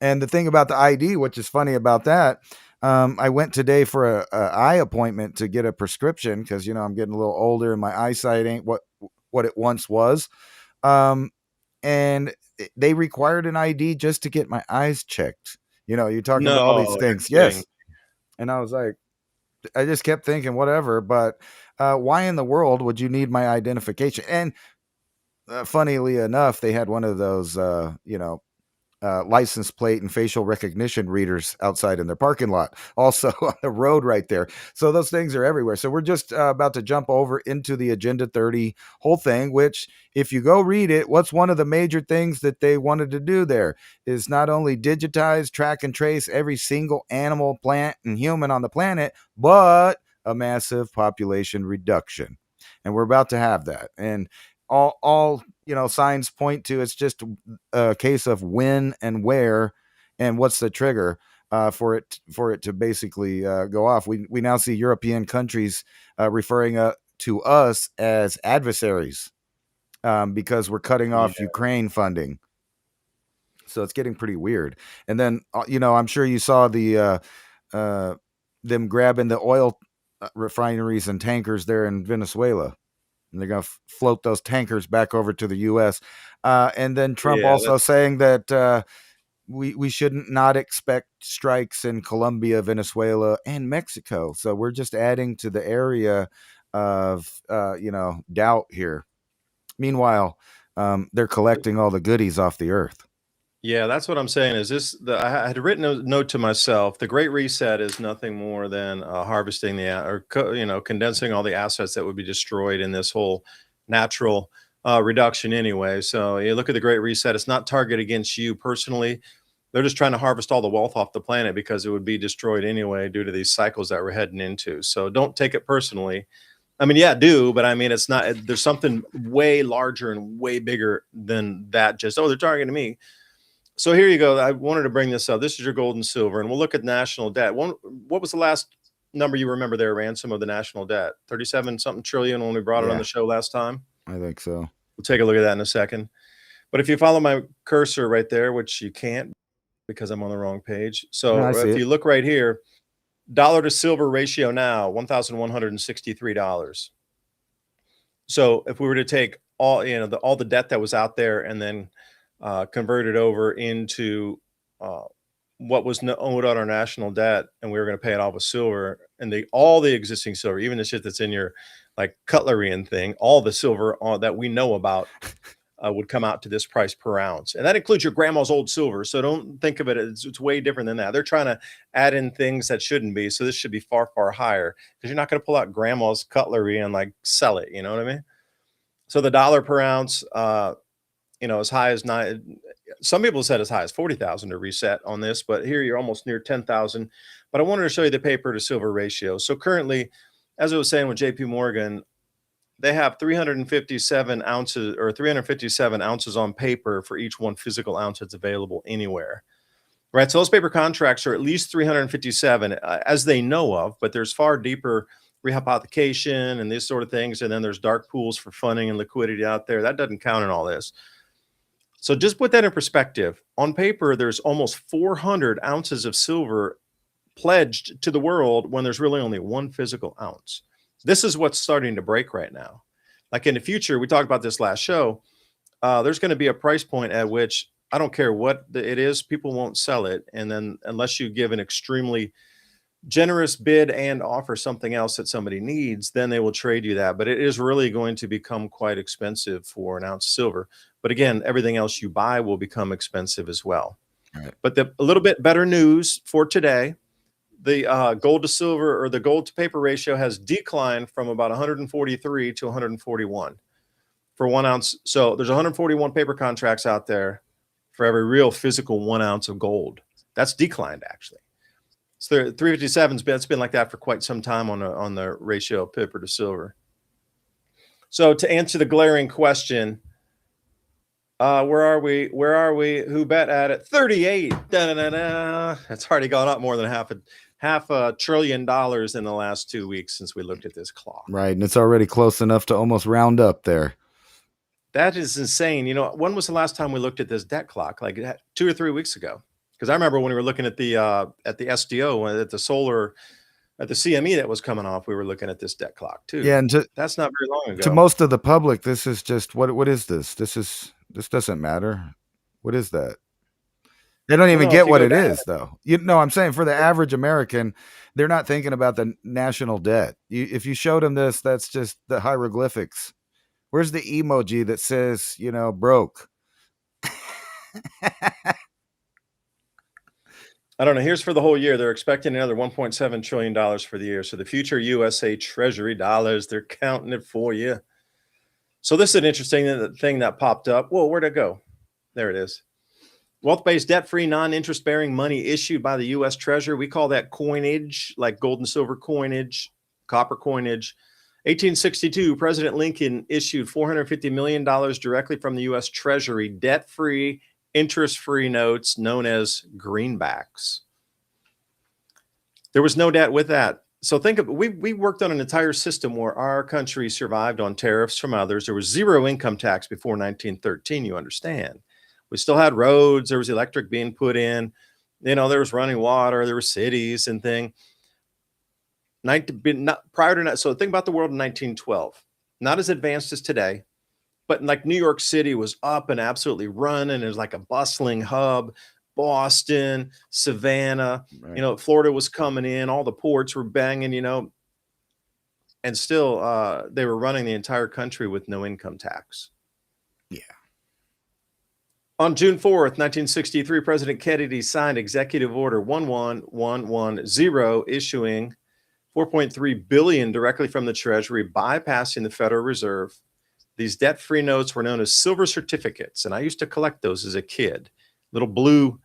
the thing about the ID, which is funny about that, I went today for a eye appointment to get a prescription because, you know, I'm getting a little older and my eyesight ain't what it once was. And they required an ID just to get my eyes checked. You know, you're talking about all these things. Yes. And I was like, I just kept thinking, whatever, but why in the world would you need my identification? And funnily enough, they had one of those, you know, license plate and facial recognition readers outside in their parking lot, also on the road right there. So those things are everywhere. So we're just about to jump over into the Agenda 30 whole thing, which, if you go read it, what's one of the major things that they wanted to do there is not only digitize, track, and trace every single animal, plant, and human on the planet, but a massive population reduction. And we're about to have that. And all you know, signs point to it's just a case of when and where and what's the trigger for it to basically go off. We now see European countries referring to us as adversaries because we're cutting off Ukraine funding. So it's getting pretty weird. And then, you know, I'm sure you saw the them grabbing the oil refineries and tankers there in Venezuela. And they're going to float those tankers back over to the U.S. And then Trump also saying that we shouldn't not expect strikes in Colombia, Venezuela, and Mexico. So we're just adding to the area of, you know, doubt here. Meanwhile, they're collecting all the goodies off the earth. Yeah, that's what I'm saying. Is this I had written a note to myself. The Great Reset is nothing more than harvesting you know, condensing all the assets that would be destroyed in this whole natural reduction anyway. So you look at the Great Reset. It's not targeted against you personally. They're just trying to harvest all the wealth off the planet because it would be destroyed anyway due to these cycles that we're heading into. So don't take it personally. I mean, yeah, do, but I mean, it's not. There's something way larger and way bigger than that. Just they're targeting me. So here you go. I wanted to bring this up. This is your gold and silver, and we'll look at national debt. What was the last number you remember there, Ransom, of the national debt? 37 something trillion when we brought it on Yeah. the show last time. I think so. We'll take a look at that in a second. But if you follow my cursor right there, which you can't because I'm on the wrong page. So I see if it. you look right here, dollar to silver ratio now, $1,163. So if we were to take all, all the debt that was out there and then convert it over into what was owed on our national debt, and we were going to pay it off with silver, and all the existing silver, even the shit that's in your like cutlery and thing, all the silver that we know about would come out to this price per ounce. And that includes your grandma's old silver. So don't think of it as it's way different than that. They're trying to add in things that shouldn't be. So this should be far, far higher because you're not going to pull out grandma's cutlery and like sell it. You know what I mean? So the dollar per ounce, as high as some people said as high as 40,000 to reset on this, but here you're almost near 10,000. But I wanted to show you the paper to silver ratio. So currently, as I was saying with JP Morgan, they have 357 ounces or 357 ounces on paper for each one physical ounce that's available anywhere. Right. So those paper contracts are at least 357 as they know of, but there's far deeper rehypothecation and these sort of things. And then there's dark pools for funding and liquidity out there. That doesn't count in all this. So just put that in perspective. On paper, there's almost 400 ounces of silver pledged to the world when there's really only one physical ounce. This is what's starting to break right now. Like in the future, we talked about this last show. There's going to be a price point at which I don't care what it is, people won't sell it. And then unless you give an extremely generous bid and offer something else that somebody needs, then they will trade you that. But it is really going to become quite expensive for an ounce of silver. But again, everything else you buy will become expensive as well. Right. But a little bit better news for today. The gold to silver or the gold to paper ratio has declined from about 143 to 141 for 1 ounce. So there's 141 paper contracts out there for every real physical 1 ounce of gold. That's declined actually. So 357's it's been like that for quite some time on the ratio of paper to silver. So to answer the glaring question, where are we? Who bet at it? 38. Da-da-da-da. It's already gone up more than half a trillion dollars in the last 2 weeks since we looked at this clock. Right. And it's already close enough to almost round up there. That is insane. When was the last time we looked at this debt clock? Like 2 or 3 weeks ago. Because I remember when we were looking at the SDO, at the solar, at the CME that was coming off, we were looking at this debt clock too. Yeah, and that's not very long ago. To most of the public, this is just what is this? This doesn't matter. What is that? They don't even get what it is, though. I'm saying for the average American, they're not thinking about the national debt. If you showed them this, that's just the hieroglyphics. Where's the emoji that says, broke? I don't know. Here's for the whole year. They're expecting another $1.7 trillion for the year. So the future USA Treasury dollars, they're counting it for you. So this is an interesting thing that popped up. Whoa, where'd it go? There it is. Wealth-based, debt-free, non-interest-bearing money issued by the U.S. Treasury. We call that coinage, like gold and silver coinage, copper coinage. 1862, President Lincoln issued $450 million directly from the U.S. Treasury, debt-free, interest-free notes known as greenbacks. There was no debt with that. So think of we worked on an entire system where our country survived on tariffs from others. There was zero income tax before 1913, you understand. We still had roads. There was electric being put in. There was running water. There were cities and thing. Prior to that, so think about the world in 1912. Not as advanced as today. But like New York City was up and absolutely running. It was like a bustling hub. Boston, Savannah, Right. Florida was coming in. All the ports were banging, and still they were running the entire country with no income tax. Yeah. On June 4th, 1963, President Kennedy signed Executive Order 11110, issuing $4.3 billion directly from the Treasury, bypassing the Federal Reserve. These debt-free notes were known as silver certificates, and I used to collect those as a kid. Little blue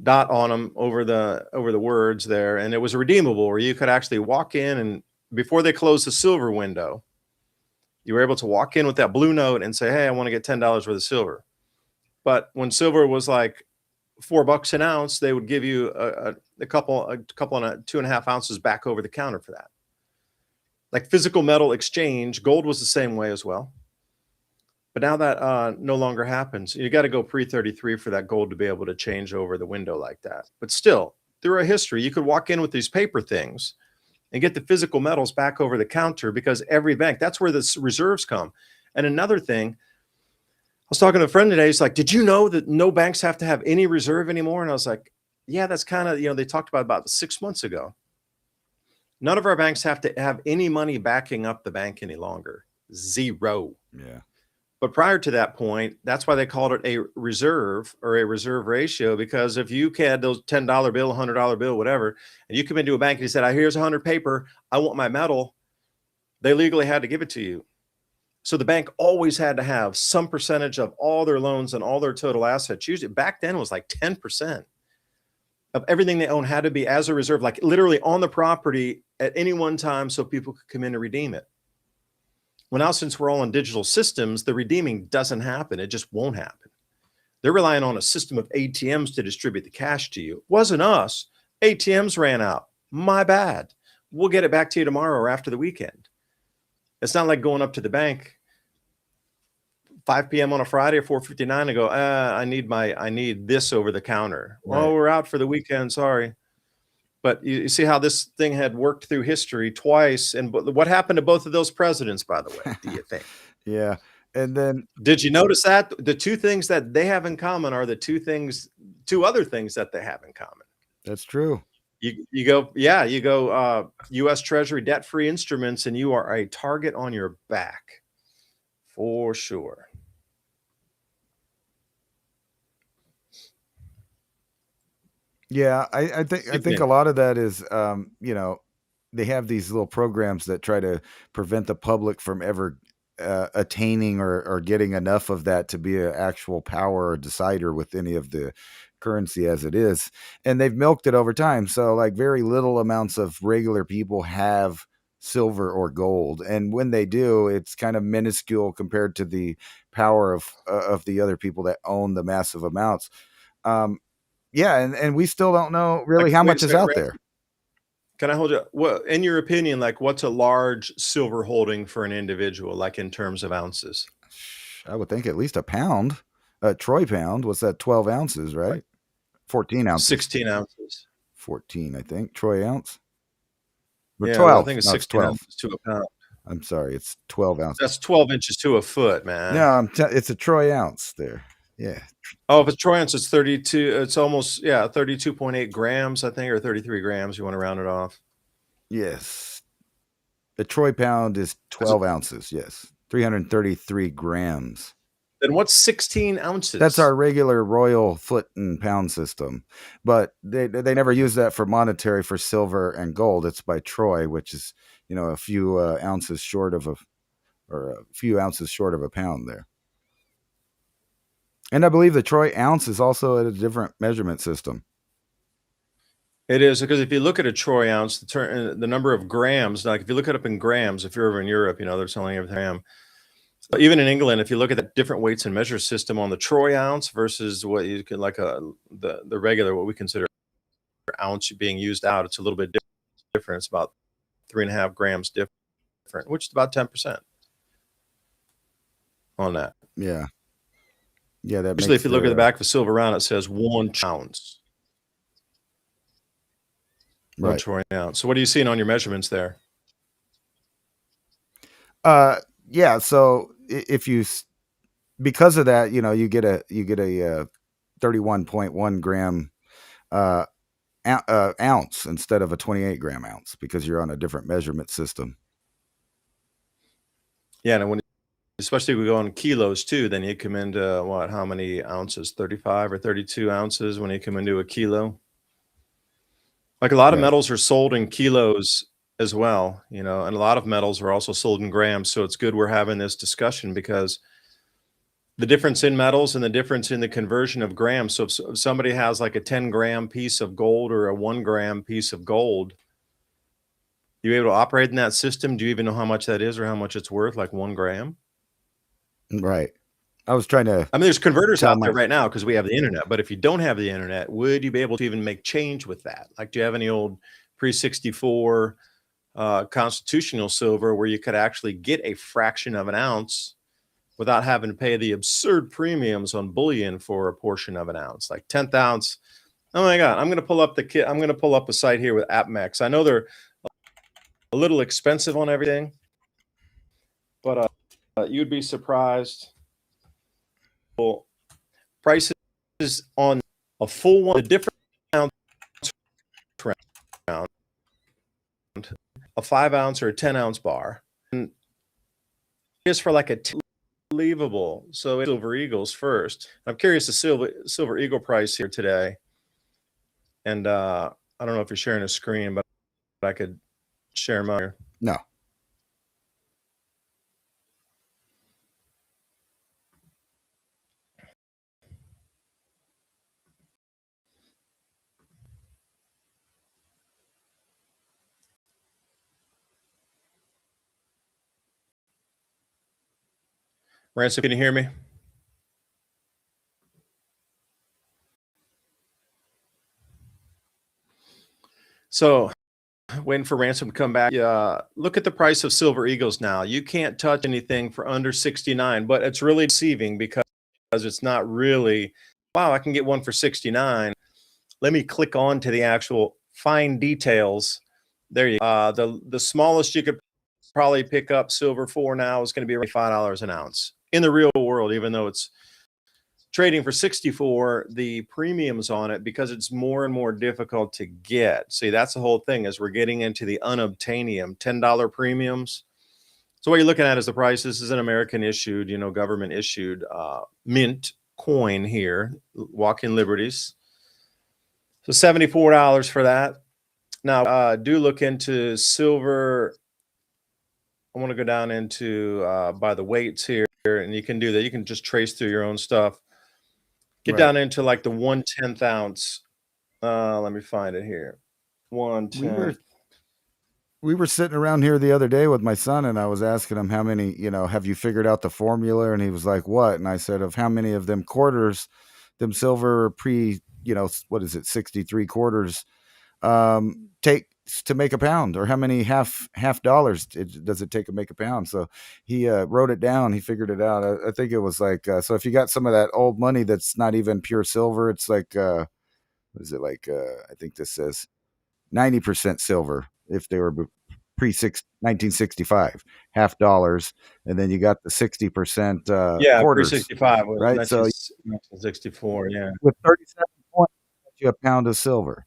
dot on them over the words there, and it was redeemable, where you could actually walk in and before they closed the silver window, you were able to walk in with that blue note and say, hey, I want to get $10 worth of silver. But when silver was like $4 an ounce, they would give you a couple and 2.5 ounces back over the counter for that. Like physical metal exchange, gold was the same way as well. But now that no longer happens. You got to go pre-33 for that gold to be able to change over the window like that. But still, through a history, you could walk in with these paper things and get the physical metals back over the counter, because every bank, that's where the reserves come. And another thing, I was talking to a friend today, he's like, did you know that no banks have to have any reserve anymore? And I was like, yeah, that's kind of, they talked about 6 months ago. None of our banks have to have any money backing up the bank any longer. Zero. Yeah. But prior to that point, that's why they called it a reserve or a reserve ratio, because if you had those $10 bill, $100 bill, whatever, and you come into a bank and you said, here's 100 paper, I want my metal, they legally had to give it to you. So the bank always had to have some percentage of all their loans and all their total assets. Usually back then it was like 10% of everything they own had to be as a reserve, like literally on the property at any one time, so people could come in and redeem it. Well, now since we're all on digital systems, the redeeming doesn't happen. It just won't happen. They're relying on a system of ATMs to distribute the cash to you. It wasn't us. ATMs ran out. My bad. We'll get it back to you tomorrow or after the weekend. It's not like going up to the bank 5 p.m. on a Friday or 4:59 and go, I need this over the counter. Right. Oh, we're out for the weekend. Sorry. But you see how this thing had worked through history twice. And what happened to both of those presidents, by the way, do you think? Yeah. And then Did you notice that the two things that they have in common are the two other things that they have in common? that's true. You go U.S. Treasury debt-free instruments, and you are a target on your back for sure. Yeah, I think a lot of that is, they have these little programs that try to prevent the public from ever attaining or getting enough of that to be an actual power or decider with any of the currency as it is. And they've milked it over time. So like very little amounts of regular people have silver or gold. And when they do, it's kind of minuscule compared to the power of the other people that own the massive amounts. Yeah, and we still don't know really how much is out there. Can I hold you? Well, in your opinion, like what's a large silver holding for an individual, like in terms of ounces? I would think at least a pound. A troy pound, what's that? 12 ounces, right? 14 ounces. 16 ounces. 14, I think. Troy ounce. Or Yeah, 12. well, I think it's No, 16 12. ounces to a pound. I'm sorry, it's 12 ounces. That's 12 inches to a foot, man. No, it's a troy ounce there. Yeah. Oh, if it's troy ounce, it's 32. It's almost 32.8 grams, I think, or 33 grams. You want to round it off? Yes. A troy pound is 12 ounces. Yes. 333 grams. Then what's 16 ounces? That's our regular royal foot and pound system, but they never use that for monetary for silver and gold. It's by troy, which is a few ounces short of a pound there. And I believe the troy ounce is also a different measurement system. It is, because if you look at a troy ounce, the number of grams, like if you look it up in grams, if you're over in Europe, they're selling everything. But even in England, if you look at the different weights and measure system on the troy ounce versus what you can the regular, what we consider ounce being used out, it's a little bit different. It's about 3.5 grams different, which is about 10% on that. Yeah. Yeah, that Especially if you look at the back of a silver round, it says 1 ounce. Right. 1 troy ounce. So what are you seeing on your measurements there? Yeah. So if because of that, you get a 31.1 gram ounce instead of a 28 gram ounce, because you're on a different measurement system. Yeah, and especially if we go on kilos too, then you come into how many ounces? 35 or 32 ounces when you come into a kilo. Like a lot of metals are sold in kilos as well, and a lot of metals are also sold in grams. So it's good we're having this discussion, because the difference in metals and the difference in the conversion of grams. So if somebody has like a 10 gram piece of gold or a 1 gram piece of gold, You able to operate in that system? Do you even know how much that is or how much it's worth? Like 1 gram? Right. I was trying to I mean, there's converters tell out there my right now because we have the internet. But if you don't have the internet, would you be able to even make change with that? Like, do you have any old pre-64 constitutional silver where you could actually get a fraction of an ounce without having to pay the absurd premiums on bullion for a portion of an ounce, like 10th ounce? Oh my God, I'm going to pull up the kit. I'm going to pull up a site here with AppMex. I know they're a little expensive on everything, but you'd be surprised. Well, prices on a full one, the different ounce round, a 5 ounce or a 10 ounce bar, and just for like a unbelievable. So it's Silver Eagles first. I'm curious the Silver Eagle price here today, and I don't know if you're sharing a screen, but I could share mine. no. Ransom, can you hear me? So, waiting for Ransom to come back. Look at the price of Silver Eagles now. You can't touch anything for under 69, but it's really deceiving because it's not really, wow, I can get one for 69. Let me click on to the actual fine details. There you go. The smallest you could probably pick up silver for now is going to be around $5 an ounce in the real world, even though it's trading for 64, the premiums on it, because it's more and more difficult to get. See, that's the whole thing, is we're getting into the unobtainium $10 premiums. So what you're looking at is the price. This is an American issued, government issued mint coin here, Walking Liberties. So $74 for that. Now, do look into silver. I want to go down into by the weights here, and you can do that. You can just trace through your own stuff. Get Right. down into like the 1/10 ounce. Let me find it here. 1/10. We were sitting around here the other day with my son, and I was asking him how many, have you figured out the formula? And he was like, what? And I said, of how many of them quarters, them silver what is it, 63 quarters, take to make a pound, or how many half dollars does it take to make a pound? So he wrote it down. He figured it out. I think it was like, so if you got some of that old money that's not even pure silver, it's like, what is it like? I think this says 90% silver if they were pre-1965, half dollars, and then you got the 60% Yeah, quarters, 365 was right? So 1964. Yeah. with 37 points, you a pound of silver.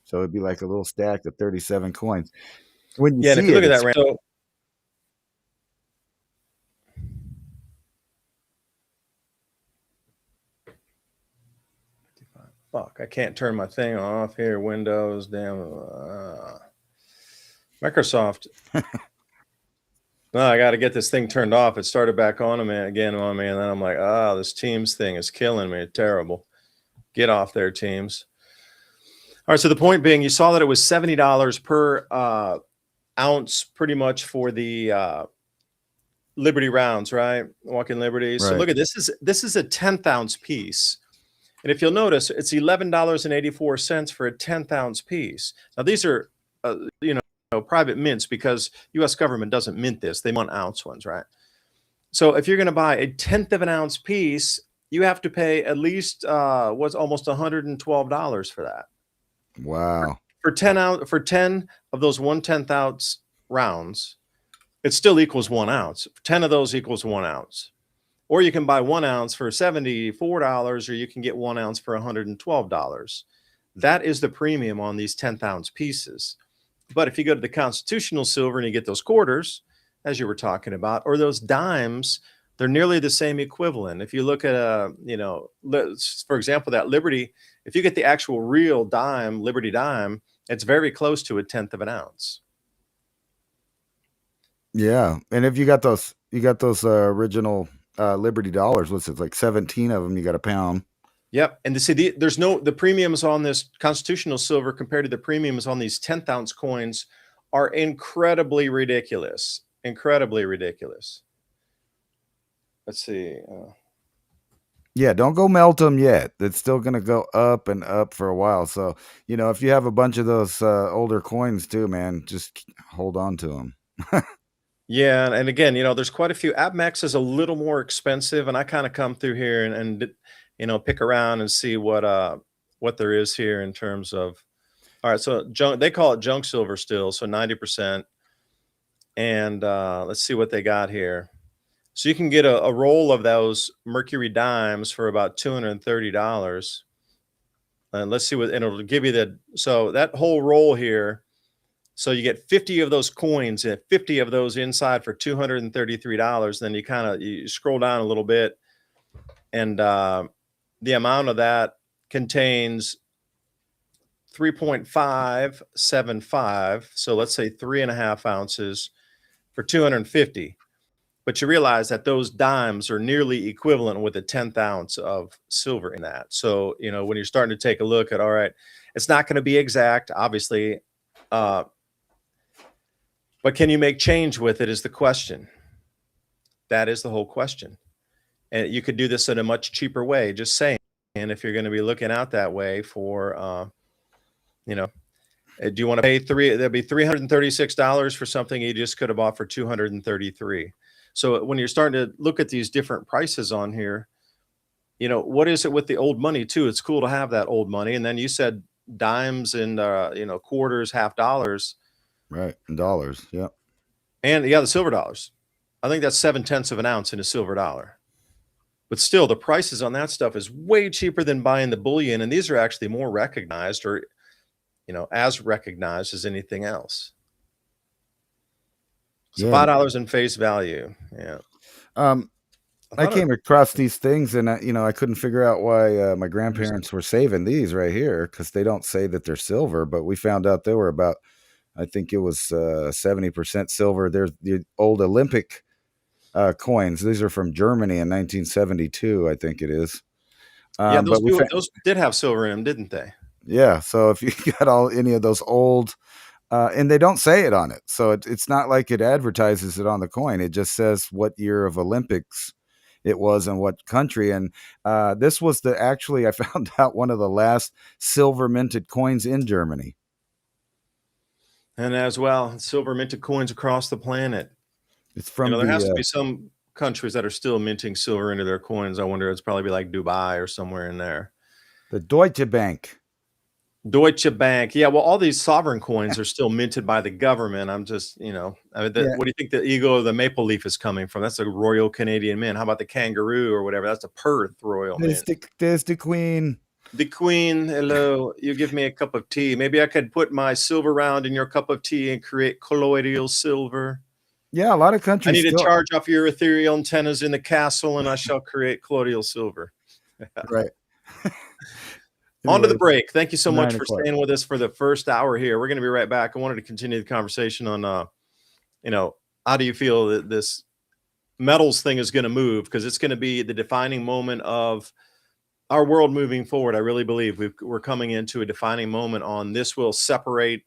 So it'd be like a little stack of 37 coins. When you Yeah, and see if you look it, at that, so fuck, I can't turn my thing off here. Windows, damn. Microsoft. No, I got to get this thing turned off. It started back on me again on me, and then I'm like, this Teams thing is killing me. Terrible. Get off there, Teams. All right. So the point being, you saw that it was $70 per ounce, pretty much, for the Liberty rounds, right? Walking Liberty. So Right. look at this. This is a 10th ounce piece. And if you'll notice, it's $11.84 for a 10th ounce piece. Now, these are, private mints, because U.S. government doesn't mint this. They want ounce ones, right? So if you're going to buy a 10th of an ounce piece, you have to pay at least what's almost $112 for that. Wow. For 10 of those 1/10 ounce rounds, it still equals 1 ounce. 10 of those equals 1 ounce. Or you can buy 1 ounce for $74, or you can get 1 ounce for $112. That is the premium on these 10th ounce pieces. But if you go to the constitutional silver and you get those quarters, as you were talking about, or those dimes, they're nearly the same equivalent. If you look at for example, that Liberty, if you get the actual real dime, Liberty dime, it's very close to a 10th of an ounce. Yeah. And if you got those original Liberty dollars, what's it, like 17 of them, you got a pound. Yep. And see, the premiums on this constitutional silver compared to the premiums on these 10th ounce coins are incredibly ridiculous. Incredibly ridiculous. Let's see. Yeah, don't go melt them yet. It's still going to go up and up for a while. So, if you have a bunch of those older coins too, man, just hold on to them. Yeah, and again, there's quite a few. AppMax is a little more expensive, and I kind of come through here and pick around and see what there is here in terms of. All right, so junk, they call it junk silver still, so 90%. And let's see what they got here. So you can get a roll of those Mercury dimes for about $230. And let's see and it'll give you so that whole roll here. So you get 50 of those coins and 50 of those inside for $233. Then you scroll down a little bit, and the amount of that contains 3.575. So let's say 3.5 ounces for 250. But you realize that those dimes are nearly equivalent with a 10th ounce of silver in that. So, when you're starting to take a look at, all right, it's not going to be exact, obviously, but can you make change with it is the question. That is the whole question. And you could do this in a much cheaper way, just saying. And if you're going to be looking out that way for, do you want to pay there'd be $336 for something you just could have bought for $233. So when you're starting to look at these different prices on here, what is it with the old money too? It's cool to have that old money. And then you said dimes and, quarters, half dollars. Right. In dollars. Yeah. And the silver dollars. I think that's 7/10 of an ounce in a silver dollar. But still, the prices on that stuff is way cheaper than buying the bullion. And these are actually more recognized or, as recognized as anything else. So Yeah. $5 in face value. Yeah. I came across these things, and I couldn't figure out why my grandparents were saving these right here, because they don't say that they're silver, but we found out they were about, I think it was 70% silver. They're the old Olympic coins. These are from Germany in 1972, I think it is. Yeah, those did have silver in them, didn't they? Yeah. So if you got any of those old, and they don't say it on it, so it's not like it advertises it on the coin. It just says what year of Olympics it was and what country. And this was actually, I found out, one of the last silver minted coins in Germany. And as well, silver minted coins across the planet. It's from there has to be some countries that are still minting silver into their coins. I wonder, it's probably like Dubai or somewhere in there. The Deutsche Bank. Deutsche Bank. Yeah, well, all these sovereign coins are still minted by the government. I'm just, what do you think the ego of the maple leaf is coming from? That's a Royal Canadian Mint. How about the kangaroo or whatever? That's a Perth Royal Mint. There's the Queen. The Queen, hello. You give me a cup of tea. Maybe I could put my silver round in your cup of tea and create colloidal silver. Yeah, a lot of countries. I need to charge off your ethereal antennas in the castle, and I shall create colloidal silver. Right. On to the break. Thank you so much for staying with us for the first hour here. We're going to be right back. I wanted to continue the conversation on, how do you feel that this metals thing is going to move? Because it's going to be the defining moment of our world moving forward. I really believe we're coming into a defining moment on this will separate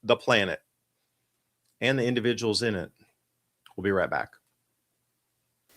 the planet and the individuals in it. We'll be right back.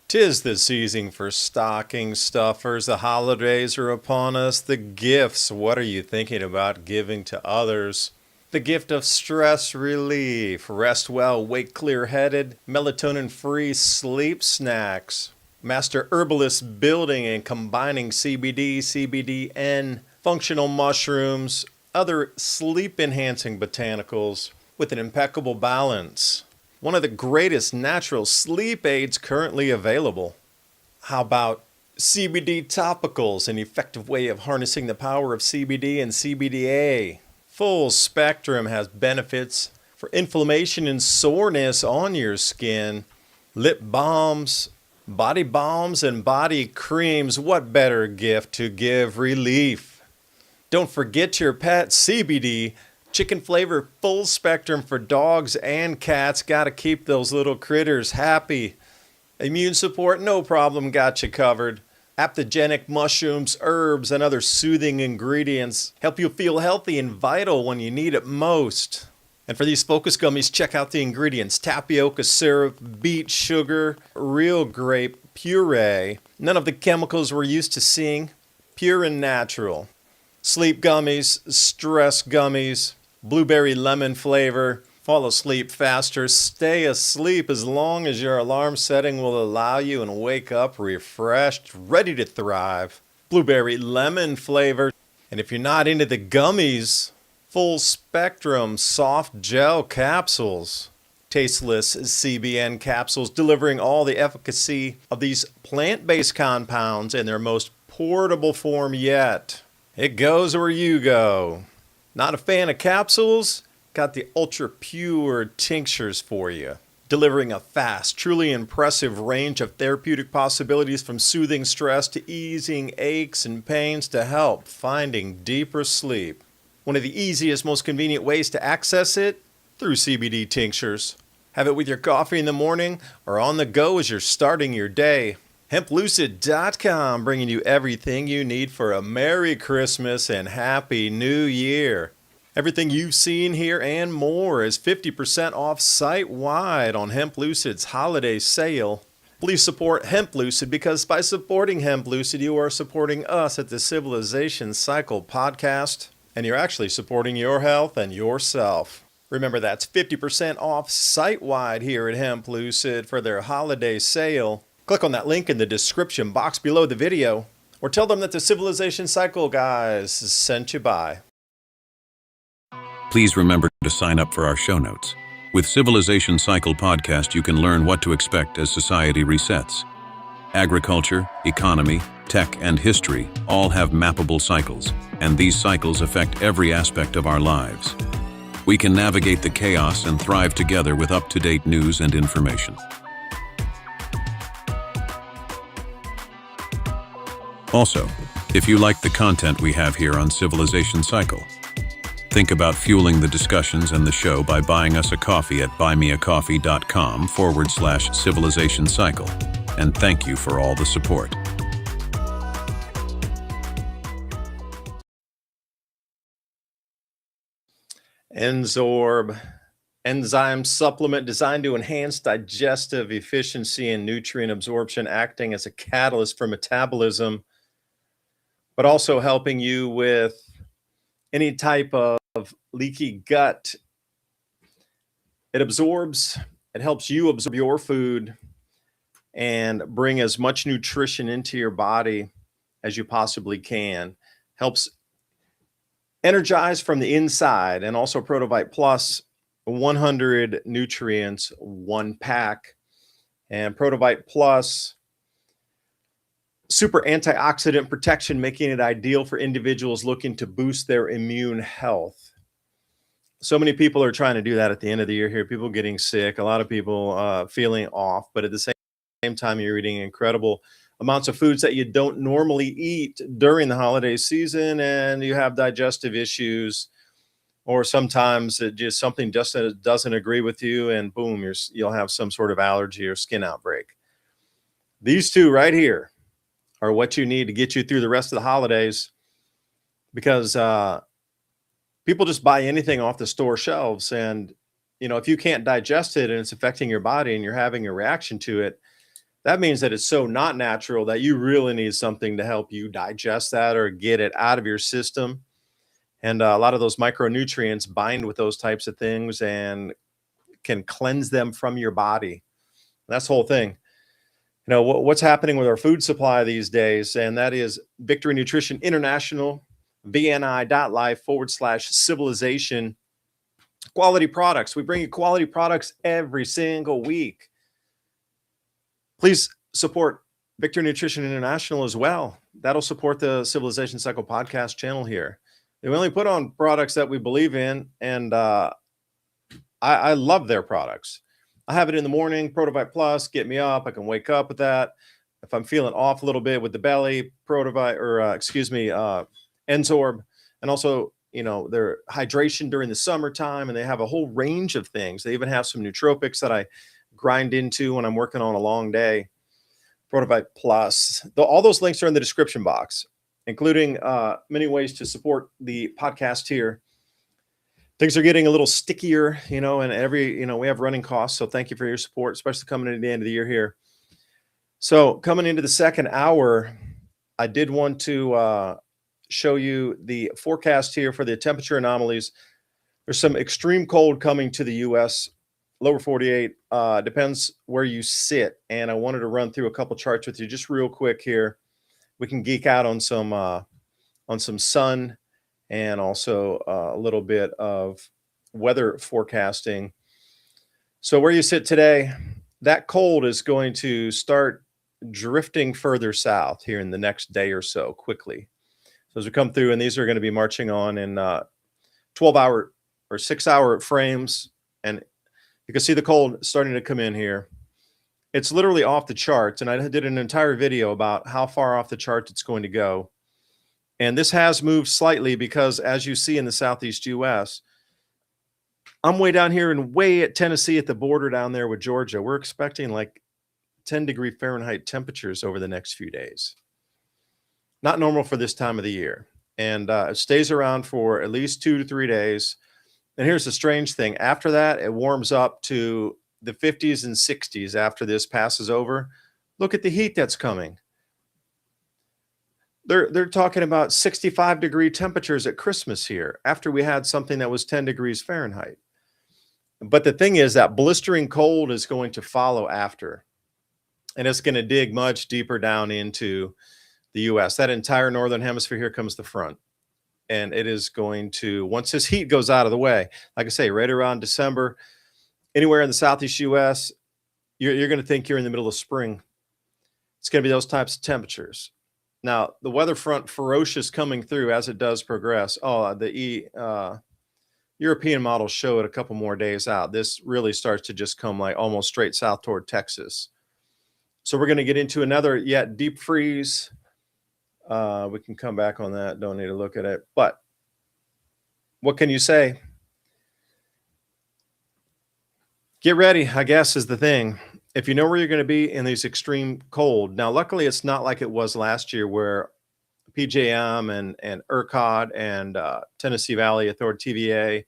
'Tis the season for stocking stuffers. The holidays are upon us. The gifts. What are you thinking about giving to others? The gift of stress relief. Rest well, wake clear-headed. Melatonin-free sleep snacks. Master herbalist building and combining CBD, CBDN, functional mushrooms, other sleep-enhancing botanicals with an impeccable balance. One of the greatest natural sleep aids currently available. How about CBD topicals, an effective way of harnessing the power of CBD and CBDA? Full Spectrum has benefits for inflammation and soreness on your skin. Lip balms, body balms, and body creams. What better gift to give relief? Don't forget your pet CBD. Chicken flavor Full Spectrum for dogs and cats. Got to keep those little critters happy. Immune support, no problem, got you covered. Aptogenic mushrooms, herbs, and other soothing ingredients help you feel healthy and vital when you need it most. And for these focus gummies, check out the ingredients: tapioca syrup, beet sugar, real grape puree, none of the chemicals we're used to seeing, pure and natural. Sleep gummies, stress gummies, blueberry lemon flavor, fall asleep faster, stay asleep as long as your alarm setting will allow you, and wake up refreshed, ready to thrive. Blueberry lemon flavor. And if you're not into the gummies, full spectrum soft gel capsules. Tasteless CBN capsules delivering all the efficacy of these plant-based compounds in their most portable form yet. It goes where you go. Not a fan of capsules? Got the ultra pure tinctures for you, delivering a fast, truly impressive range of therapeutic possibilities, from soothing stress to easing aches and pains to help finding deeper sleep. One of the easiest, most convenient ways to access it? Through CBD tinctures. Have it with your coffee in the morning or on the go as you're starting your day. HempLucid.com, bringing you everything you need for a Merry Christmas and Happy New Year. Everything you've seen here and more is 50% off site-wide on Hemp Lucid's holiday sale. Please support Hemp Lucid, because by supporting Hemp Lucid, you are supporting us at the Civilization Cycle podcast, and you're actually supporting your health and yourself. Remember, that's 50% off site-wide here at Hemp Lucid for their holiday sale. Click on that link in the description box below the video, or tell them that the Civilization Cycle guys sent you by. Please remember to sign up for our show notes. With Civilization Cycle podcast, you can learn what to expect as society resets. Agriculture, economy, tech, and history all have mappable cycles, and these cycles affect every aspect of our lives. We can navigate the chaos and thrive together with up-to-date news and information. Also, if you like the content we have here on Civilization Cycle, think about fueling the discussions and the show by buying us a coffee at buymeacoffee.com/Civilization Cycle. And thank you for all the support. Enzorb, enzyme supplement designed to enhance digestive efficiency and nutrient absorption, acting as a catalyst for metabolism, but also helping you with any type of leaky gut. It helps you absorb your food and bring as much nutrition into your body as you possibly can. Helps energize from the inside, and also Protovite Plus, 100 nutrients, 1 pack. And Protovite Plus, super antioxidant protection, making it ideal for individuals looking to boost their immune health. So many people are trying to do that at the end of the year here. People getting sick, a lot of people feeling off, but at the same time, you're eating incredible amounts of foods that you don't normally eat during the holiday season, and you have digestive issues, or sometimes something just doesn't agree with you, and boom, you'll have some sort of allergy or skin outbreak. These two right here are what you need to get you through the rest of the holidays, because people just buy anything off the store shelves, and if you can't digest it and it's affecting your body and you're having a reaction to it, that means that it's so not natural that you really need something to help you digest that or get it out of your system. And a lot of those micronutrients bind with those types of things and can cleanse them from your body. That's the whole thing. What's happening with our food supply these days, and that is Victory Nutrition International, vni.life/civilization. Quality products. We bring you quality products every single week. Please support Victory Nutrition International as well. That'll support the Civilization Cycle podcast channel here. We only put on products that we believe in, and I love their products. I have it in the morning, Protovite Plus, get me up. I can wake up with that. If I'm feeling off a little bit with the belly, Enzorb, and also, their hydration during the summertime, and they have a whole range of things. They even have some nootropics that I grind into when I'm working on a long day. Prototype Plus. All those links are in the description box, including many ways to support the podcast here. Things are getting a little stickier, and we have running costs. So thank you for your support, especially coming into the end of the year here. So coming into the second hour, I did want to show you the forecast here for the temperature anomalies. There's some extreme cold coming to the U.S. Lower 48, depends where you sit. And I wanted to run through a couple charts with you just real quick here. We can geek out on some sun and also a little bit of weather forecasting. So where you sit today, that cold is going to start drifting further south here in the next day or so quickly. So as we come through, and these are going to be marching on in 12-hour or 6-hour frames, and you can see the cold starting to come in here. It's literally off the charts, and I did an entire video about how far off the charts it's going to go. And this has moved slightly because, as you see in the southeast U.S., I'm way down here and way at Tennessee at the border down there with Georgia. We're expecting like 10-degree Fahrenheit temperatures over the next few days. Not normal for this time of the year. And it stays around for at least 2 to 3 days. And here's the strange thing. After that, it warms up to the 50s and 60s after this passes over. Look at the heat that's coming. They're talking about 65-degree temperatures at Christmas here after we had something that was 10 degrees Fahrenheit. But the thing is that blistering cold is going to follow after. And it's going to dig much deeper down into the U.S. That entire northern hemisphere here comes the front. And it is going to, once this heat goes out of the way, like I say, right around December, anywhere in the southeast U.S., you're going to think you're in the middle of spring. It's going to be those types of temperatures. Now, the weather front ferocious coming through as it does progress. The European models show it a couple more days out. This really starts to just come like almost straight south toward Texas. So we're going to get into another yet deep freeze. We can come back on that. Don't need to look at it. But what can you say? Get ready, I guess, is the thing. If you know where you're going to be in these extreme cold. Now, luckily, it's not like it was last year where PJM and ERCOT and Tennessee Valley Authority, TVA,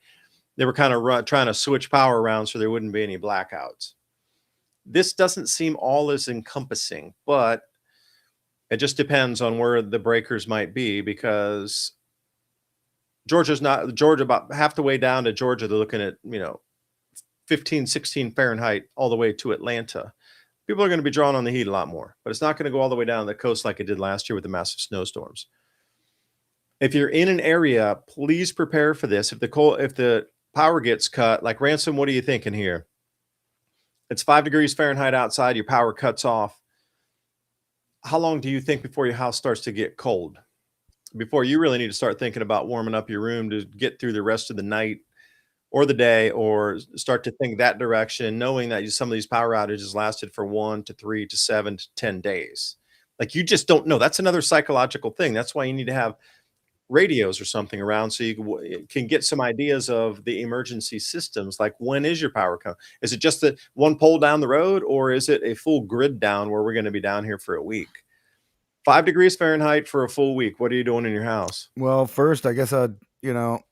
they were kind of trying to switch power around so there wouldn't be any blackouts. This doesn't seem all as encompassing, but it just depends on where the breakers might be, because Georgia, about half the way down to Georgia, they're looking at, 15, 16 Fahrenheit all the way to Atlanta. People are going to be drawn on the heat a lot more, but it's not going to go all the way down the coast like it did last year with the massive snowstorms. If you're in an area, please prepare for this. If the power gets cut, like Ransom, what are you thinking here? It's 5 degrees Fahrenheit outside, your power cuts off. How long do you think before your house starts to get cold? Before you really need to start thinking about warming up your room to get through the rest of the night or the day, or start to think that direction, knowing that some of these power outages lasted for 1 to 3 to 7 to 10 days. Like, you just don't know. That's another psychological thing. That's why you need to have radios or something around so you can get some ideas of the emergency systems. Like, when is your power coming? Is it just the one pole down the road, or is it a full grid down where we're going to be down here for a week? 5 degrees Fahrenheit for a full week. What are you doing in your house? Well, first, I guess I'd,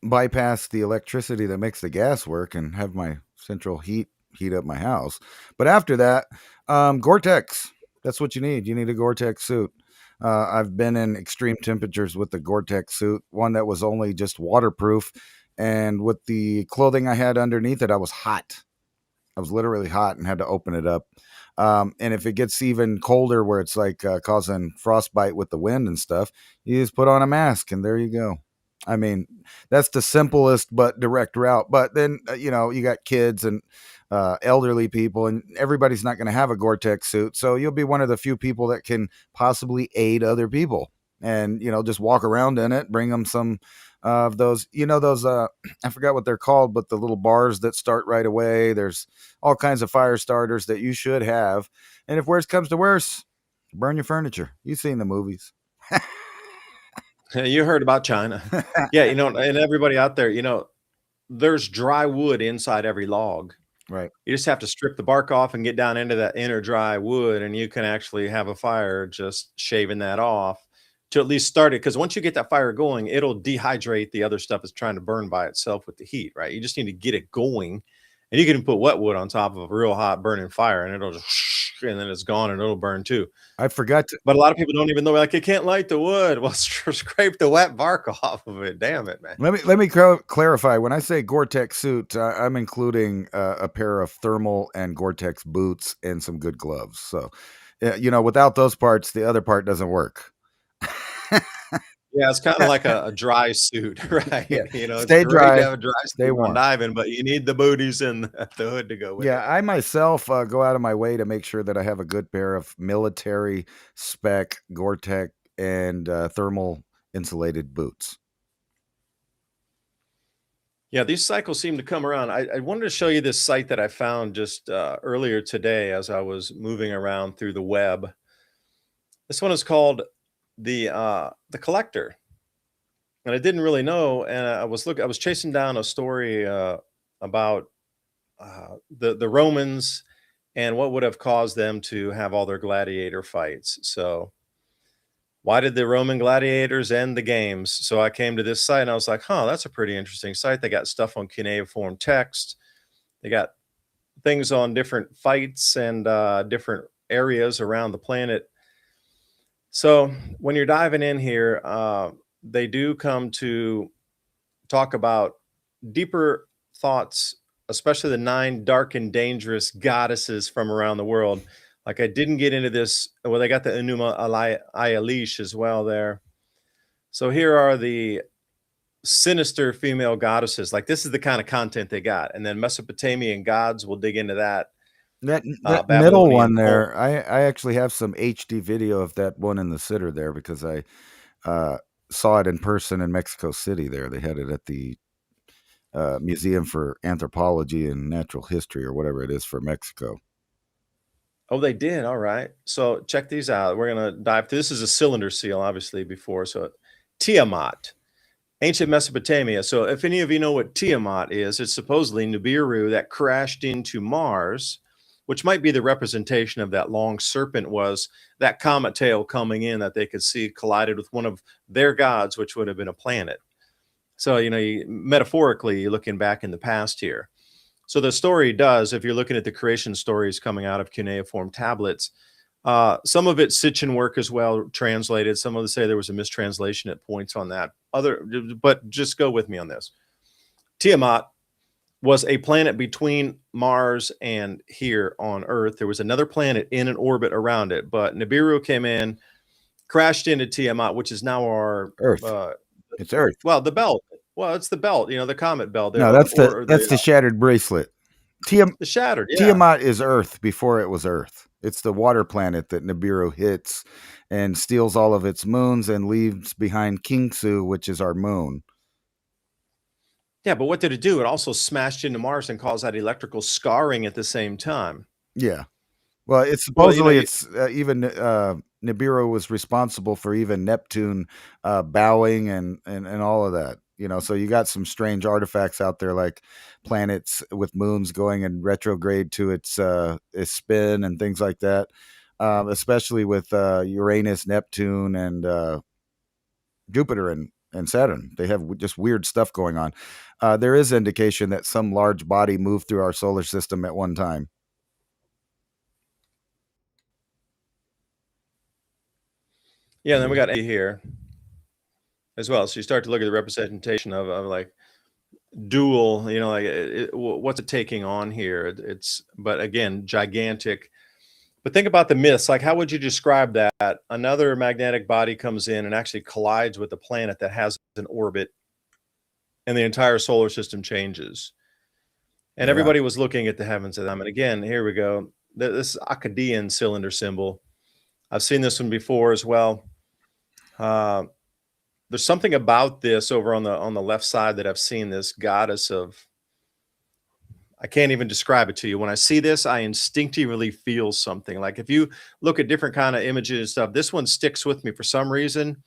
bypass the electricity that makes the gas work and have my central heat up my house. But after that, Gore-Tex. That's what you need. You need a Gore-Tex suit. I've been in extreme temperatures with the Gore-Tex suit, one that was only just waterproof. And with the clothing I had underneath it, I was hot. I was literally hot and had to open it up. And if it gets even colder where it's like causing frostbite with the wind and stuff, you just put on a mask and there you go. I mean, that's the simplest but direct route. But then, you got kids and elderly people, and everybody's not going to have a Gore-Tex suit. So you'll be one of the few people that can possibly aid other people and, just walk around in it, bring them some of those, I forgot what they're called, but the little bars that start right away. There's all kinds of fire starters that you should have. And if worse comes to worse, burn your furniture. You've seen the movies. You heard about China. Yeah, and everybody out there, there's dry wood inside every log. Right. You just have to strip the bark off and get down into that inner dry wood, and you can actually have a fire just shaving that off to at least start it. Because once you get that fire going, it'll dehydrate the other stuff that's trying to burn by itself with the heat, right? You just need to get it going, and you can put wet wood on top of a real hot burning fire, and it'll just and then it's gone, and it'll burn too. I forgot to But a lot of people don't even know, like, it can't light the wood. Well, scrape the wet bark off of it. Damn it, man. let me clarify. When I say Gore-Tex suit, I'm including a pair of thermal and Gore-Tex boots and some good gloves. So, without those parts, the other part doesn't work. Yeah, it's kind of like a dry suit, right? Yeah. It's Stay great dry, to have a dry stay suit on warm. diving, but you need the booties and the hood to go with Yeah, it. I myself go out of my way to make sure that I have a good pair of military spec Gore-Tex and thermal insulated boots. Yeah, these cycles seem to come around. I wanted to show you this site that I found just earlier today as I was moving around through the web. This one is called the Collector, and I didn't really know. And I was chasing down a story about the Romans and what would have caused them to have all their gladiator fights. So why did the Roman gladiators end the games? So I came to this site and I was like, huh, that's a pretty interesting site. They got stuff on cuneiform text. They got things on different fights and different areas around the planet. So when you're diving in here, they do come to talk about deeper thoughts, especially the 9 dark and dangerous goddesses from around the world. Like, I didn't get into this. Well, they got the Enuma Elish as well there. So here are the sinister female goddesses. Like, this is the kind of content they got. And then Mesopotamian gods, we'll dig into that. That middle one there, I actually have some HD video of that one in the sitter there because I saw it in person in Mexico City there. They had it at the Museum for Anthropology and Natural History or whatever it is for Mexico. Oh, they did. All right. So check these out. We're going to dive through. This is a cylinder seal, obviously, before. So Tiamat, ancient Mesopotamia. So if any of you know what Tiamat is, it's supposedly Nibiru that crashed into Mars, which might be the representation of that long serpent, was that comet tail coming in that they could see collided with one of their gods, which would have been a planet. So, metaphorically, you're looking back in the past here. So the story does, if you're looking at the creation stories coming out of cuneiform tablets, some of it's Sitchin work as well, translated. Some of them say there was a mistranslation at points on that. But just go with me on this. Tiamat was a planet between Mars and here on Earth. There was another planet in an orbit around it, but Nibiru came in, crashed into Tiamat, which is now our Earth. It's Earth. Well, the belt. Well, it's the belt, the comet belt. No, that's the shattered bracelet. The shattered, yeah. Tiamat is Earth before it was Earth. It's the water planet that Nibiru hits and steals all of its moons and leaves behind Kingsu, which is our moon. Yeah, but what did it do? It also smashed into Mars and caused that electrical scarring at the same time. Yeah. Well, it's supposedly even Nibiru was responsible for even Neptune bowing and all of that. So you got some strange artifacts out there, like planets with moons going in retrograde to its spin and things like that. Especially with Uranus, Neptune, and Jupiter and Saturn. They have just weird stuff going on. There is indication that some large body moved through our solar system at one time. Yeah, and then we got A here as well. So you start to look at the representation of like dual, what's it taking on here? But again, gigantic. But think about the myths. Like, how would you describe that? Another magnetic body comes in and actually collides with a planet that has an orbit, and the entire solar system changes. And everybody was looking at the heavens at them. And again, here we go. This Akkadian cylinder symbol. I've seen this one before as well. There's something about this over on the left side that I've seen, this goddess of, I can't even describe it to you. When I see this, I instinctively feel something. Like, if you look at different kind of images and stuff, this one sticks with me for some reason.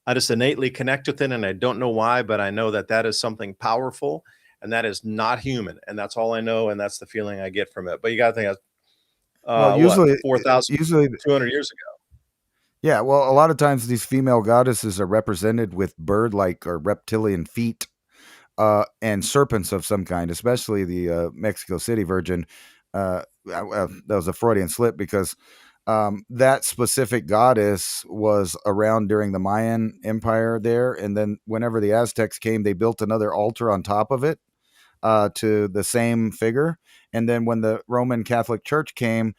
I just innately connect with it, and I don't know why, but I know that is something powerful. and that is not human. And that's all I know, and that's the feeling I get from it. But you got to think, Well, what, usually, 4,200 years ago? yeah. Well, a lot of times these female goddesses are represented with bird-like or reptilian feet, and serpents of some kind, especially the Mexico City Virgin. That was a Freudian slip because that specific goddess was around during the Mayan Empire there, and then whenever the Aztecs came, they built another altar on top of it to the same figure. And then when the Roman Catholic Church came,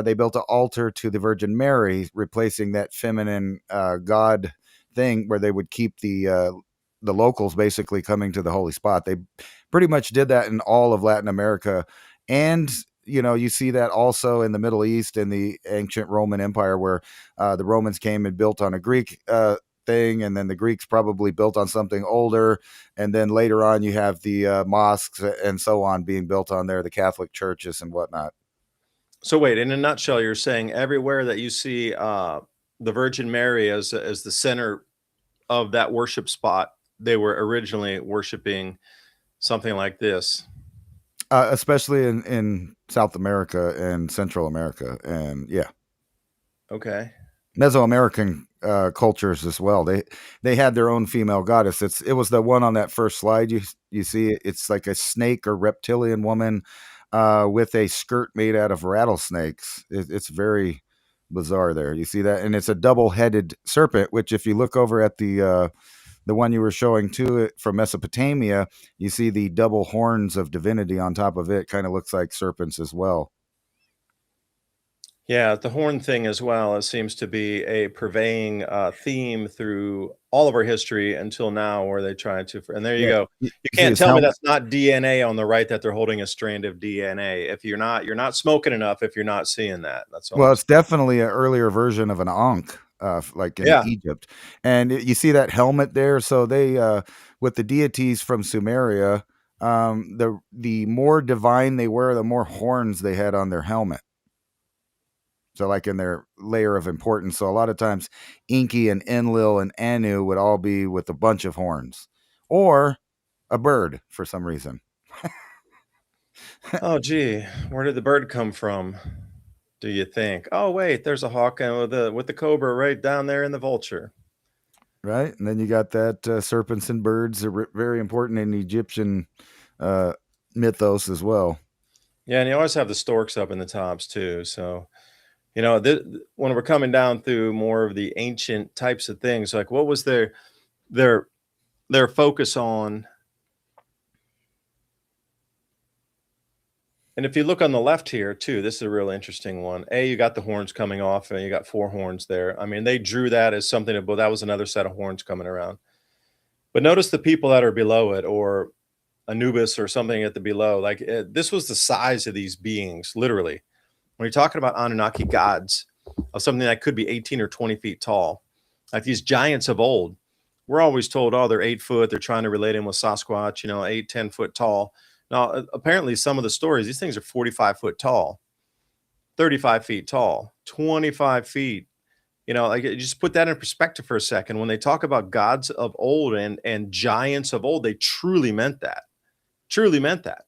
they built an altar to the Virgin Mary, replacing that feminine god thing where they would keep the locals basically coming to the holy spot. They pretty much did that in all of Latin America. And you see that also in the Middle East and the ancient Roman Empire, where the Romans came and built on a Greek thing, and then the Greeks probably built on something older, and then later on you have the mosques and so on being built on there, the Catholic churches and whatnot. So wait, in a nutshell, you're saying everywhere that you see the Virgin Mary as the center of that worship spot, they were originally worshiping something like this. Especially in South America and Central America, and yeah, Okay. Mesoamerican cultures as well. They had their own female goddess. It was the one on that first slide you see. It's like a snake or reptilian woman with a skirt made out of rattlesnakes. It's very bizarre there. You see that, and it's a double-headed serpent. Which, if you look over at the one you were showing to it from Mesopotamia, you see the double horns of divinity on top of it. Kind of looks like serpents as well. Yeah, the horn thing as well. It seems to be a purveying theme through all of our history until now, where they try to. And there you Yeah, go. you You see can't his tell me helmet. that's not DNA on the right, that they're holding a strand of DNA. If you're not smoking enough. If you're not seeing that, that's all Well, I'm it's saying. definitely an earlier version of an Ankh, like in Yeah. Egypt. And you see that helmet there. So they, with the deities from Sumeria, the more divine they were, the more horns they had on their helmet. So, like in their layer of importance. So, a lot of times, Enki and Enlil and Anu would all be with a bunch of horns, or a bird for some reason. Oh, gee, where did the bird come from? Do you think? Oh, wait, there's a hawk with the cobra right down there in the vulture. Right, and then you got that serpents and birds are very important in Egyptian uh, mythos as well. Yeah, and you always have the storks up in the tops too. So when we're coming down through more of the ancient types of things, like what was their their focus on? And if you look on the left here too, this is a real interesting one. You got the horns coming off, and you got four horns there. I mean, they drew that as something about that was another set of horns coming around. But notice the people that are below it, or Anubis or something at the below. Like this was the size of these beings, literally. When you're talking about Anunnaki gods of something that could be 18 or 20 feet tall, like these giants of old, we're always told, oh, they're 8 foot. They're trying to relate him with Sasquatch, 8, 10 foot tall. Now, apparently, some of the stories, these things are 45 foot tall, 35 feet tall, 25 feet. Like just put that in perspective for a second. When they talk about gods of old and giants of old, they truly meant that. Truly meant that.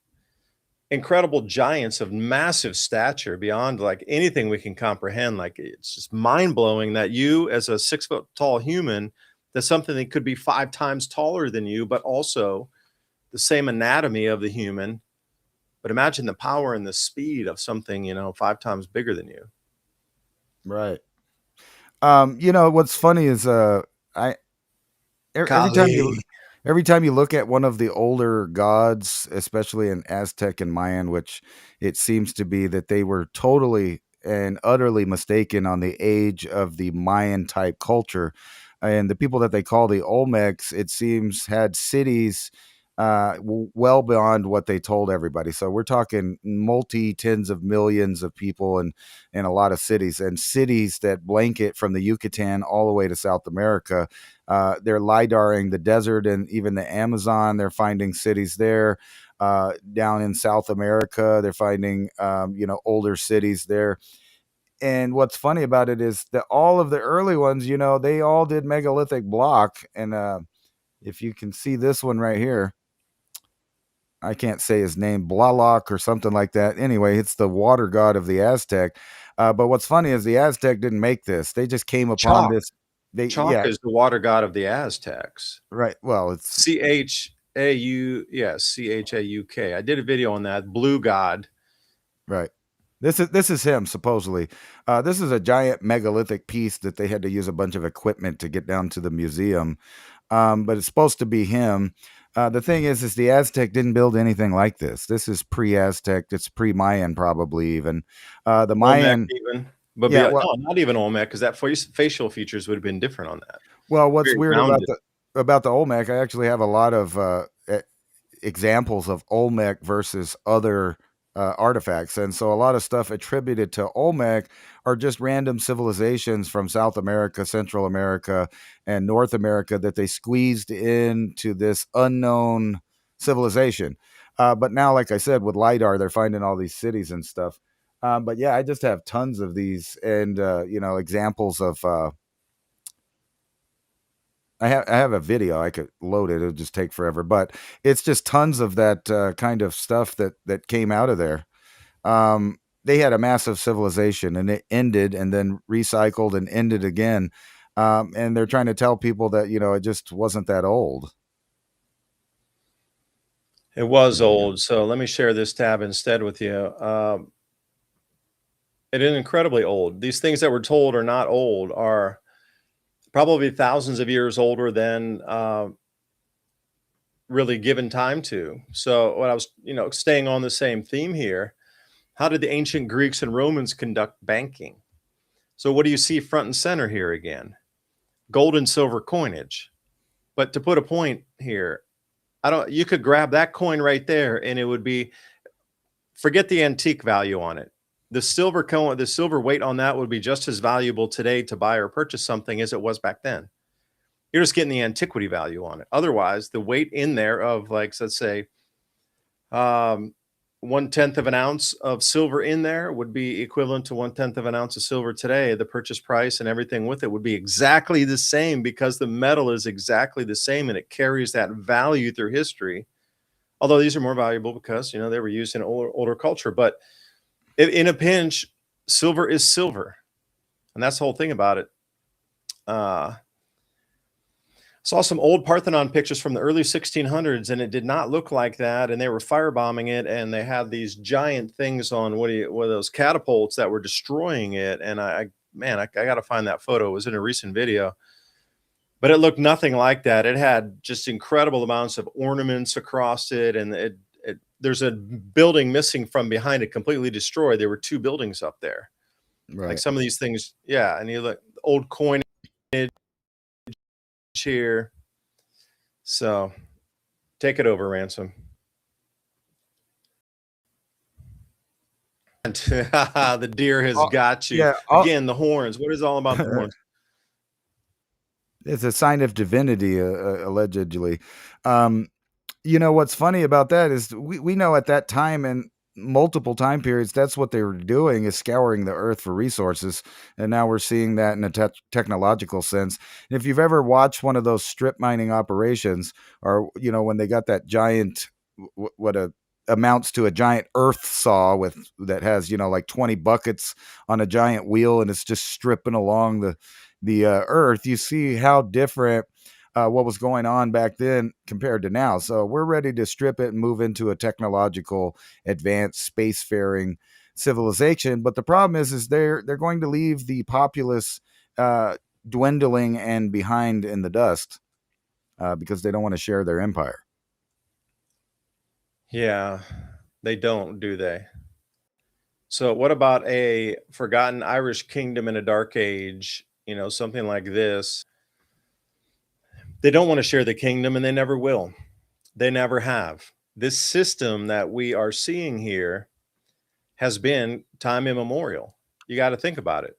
Incredible giants of massive stature beyond like anything we can comprehend. Like it's just mind blowing that you, as a 6 foot tall human, that's something that could be 5 times taller than you, but also the same anatomy of the human. But imagine the power and the speed of something, 5 times bigger than you. Right. What's funny is I every time you Golly. every time you look at one of the older gods, especially in Aztec and Mayan, which it seems to be that they were totally and utterly mistaken on the age of the Mayan type culture. And the people that they call the Olmecs, it seems, had cities well beyond what they told everybody. So we're talking multi tens of millions of people in a lot of cities, and cities that blanket from the Yucatan all the way to South America. They're lidaring the desert and even the Amazon. They're finding cities there. Down in South America, they're finding older cities there. And what's funny about it is that all of the early ones, they all did megalithic block. And if you can see this one right here, I can't say his name, Blalock or something like that. Anyway, it's the water god of the Aztec. But what's funny is the Aztec didn't make this. They just came upon Chalk. this. Chalk is the water god of the Aztecs. Right. Well, it's Chauk. I did a video on that. Blue god. right. This is him supposedly. This is a giant megalithic piece that they had to use a bunch of equipment to get down to the museum. But it's supposed to be him. The thing is the Aztec didn't build anything like this. This is pre-Aztec. It's pre-Mayan, probably even. The Mayan, even, but yeah, no, not even Olmec, because that facial features would have been different on that. Well, what's Very weird rounded. about the Olmec, I actually have a lot of examples of Olmec versus other artifacts, and so a lot of stuff attributed to Olmec are just random civilizations from South America, Central America, and North America that they squeezed into this unknown civilization. But now, like I said, with LiDAR, they're finding all these cities and stuff. But yeah, I just have tons of these, and examples of. I have a video. I could load it. It'll just take forever, but it's just tons of that kind of stuff that came out of there. They had a massive civilization, and it ended, and then recycled and ended again. And they're trying to tell people that it just wasn't that old. It was old. So let me share this tab instead with you. It is incredibly old. These things that we're told are not old are probably thousands of years older than really given time to. So what I was, staying on the same theme here, how did the ancient Greeks and Romans conduct banking? So what do you see front and center here again? Gold and silver coinage. But to put a point here, you could grab that coin right there and it would be, forget the antique value on it. The silver coin, the silver weight on that would be just as valuable today to buy or purchase something as it was back then. You're just getting the antiquity value on it. Otherwise, the weight in there of, like, let's say, 1/10 of an ounce of silver in there would be equivalent to 1/10 of an ounce of silver today. The purchase price and everything with it would be exactly the same because the metal is exactly the same and it carries that value through history. Although these are more valuable because, they were used in older culture. But in a pinch, silver is silver. And that's the whole thing about it. Saw some old Parthenon pictures from the early 1600s, and it did not look like that. And they were firebombing it, and they had these giant things on what are those catapults that were destroying it. And I got to find that photo. It was in a recent video, but it looked nothing like that. It had just incredible amounts of ornaments across it, and there's a building missing from behind it, completely destroyed. There were two buildings up there. Right. Like some of these things, yeah. And you look, old coinage here. So take it over, Ransom. The deer has got you. Yeah, again, the horns. What is all about the horns? It's a sign of divinity, allegedly. What's funny about that is we know at that time and multiple time periods, that's what they were doing, is scouring the earth for resources. And now we're seeing that in a technological sense. And if you've ever watched one of those strip mining operations, or, when they got that giant, amounts to a giant earth saw that has, like 20 buckets on a giant wheel, and it's just stripping along the earth, you see how different what was going on back then compared to now. So we're ready to strip it and move into a technological, advanced, spacefaring civilization. But the problem is they're going to leave the populace dwindling and behind in the dust because they don't want to share their empire. Yeah, they don't, do they? So what about a forgotten Irish kingdom in a dark age, something like this? They don't want to share the kingdom, and they never will. They never have. This system that we are seeing here has been time immemorial. You got to think about it.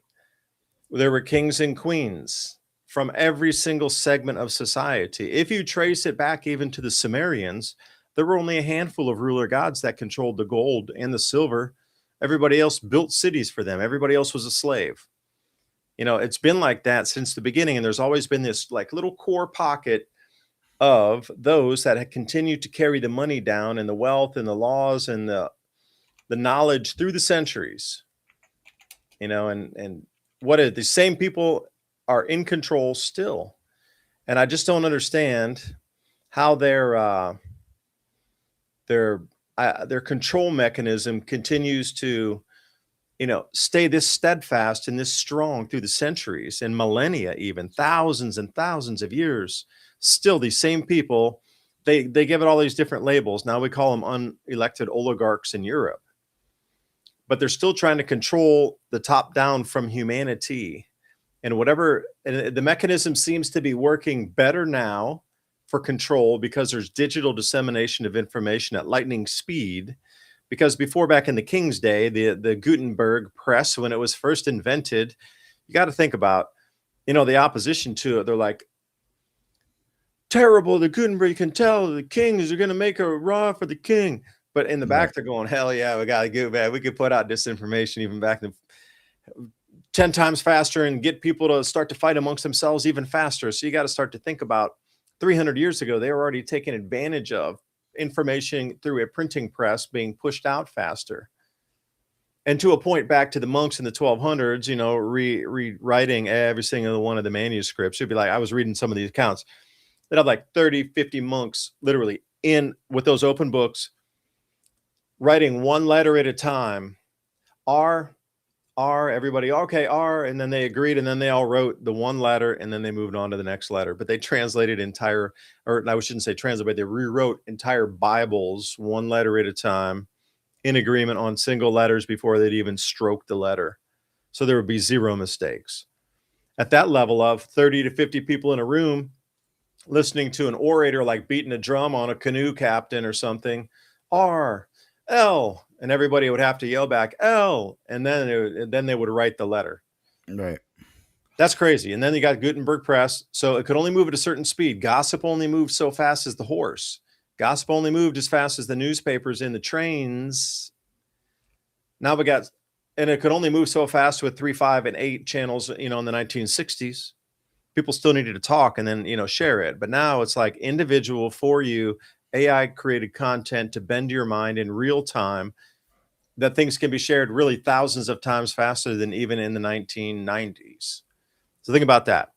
There were kings and queens from every single segment of society. If you trace it back even to the Sumerians, there were only a handful of ruler gods that controlled the gold and the silver. Everybody else built cities for them. Everybody else was a slave. It's been like that since the beginning. And there's always been this like little core pocket of those that had continued to carry the money down and the wealth and the laws and the knowledge through the centuries, and what are the same people are in control still. And I just don't understand how their control mechanism continues to stay this steadfast and this strong through the centuries and millennia, even thousands and thousands of years. Still, these same people, they give it all these different labels. Now we call them unelected oligarchs in Europe, but they're still trying to control the top down from humanity. And the mechanism seems to be working better now for control because there's digital dissemination of information at lightning speed. Because before, back in the King's day, the Gutenberg press, when it was first invented, you got to think about, the opposition to it. They're like, terrible, the Gutenberg, you can tell the kings are going to make a raw for the king. But in the back, they're going, hell yeah, we got to go back. We could put out disinformation even back then 10 times faster and get people to start to fight amongst themselves even faster. So you got to start to think about 300 years ago, they were already taking advantage of information through a printing press being pushed out faster. And to a point back to the monks in the 1200s, rewriting every single one of the manuscripts. It'd be like, I was reading some of these accounts that have like 30, 50 monks literally in with those open books, writing one letter at a time. R, everybody, okay, R, and then they agreed, and then they all wrote the one letter, and then they moved on to the next letter. But they translated I shouldn't say translate, but they rewrote entire Bibles one letter at a time in agreement on single letters before they'd even stroke the letter. So there would be zero mistakes. At that level of 30 to 50 people in a room listening to an orator like beating a drum on a canoe captain or something, R, L, and everybody would have to yell back L, and then they would write the letter. Right. That's crazy. And then you got Gutenberg press, so it could only move at a certain speed. Gossip only moved so fast as the horse. Gossip only moved as fast as the newspapers in the trains. Now and it could only move so fast with 3, 5, and 8 channels, in the 1960s. People still needed to talk and then, share it. But now it's like individual for you, AI created content to bend your mind in real time, that things can be shared really thousands of times faster than even in the 1990s. So think about that.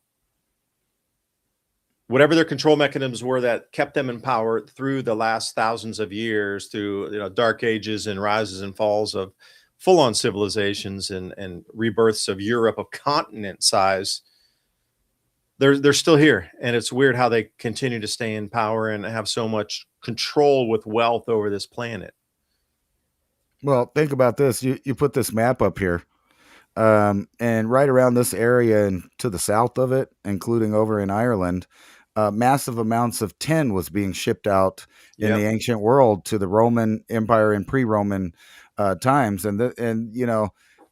Whatever their control mechanisms were that kept them in power through the last thousands of years, through dark ages and rises and falls of full-on civilizations and rebirths of Europe of continent size, they're still here. And it's weird how they continue to stay in power and have so much control with wealth over this planet. Well, think about this. You put this map up here, and right around this area and to the south of it, including over in Ireland, massive amounts of tin was being shipped out in the ancient world to the Roman Empire and pre-Roman times, and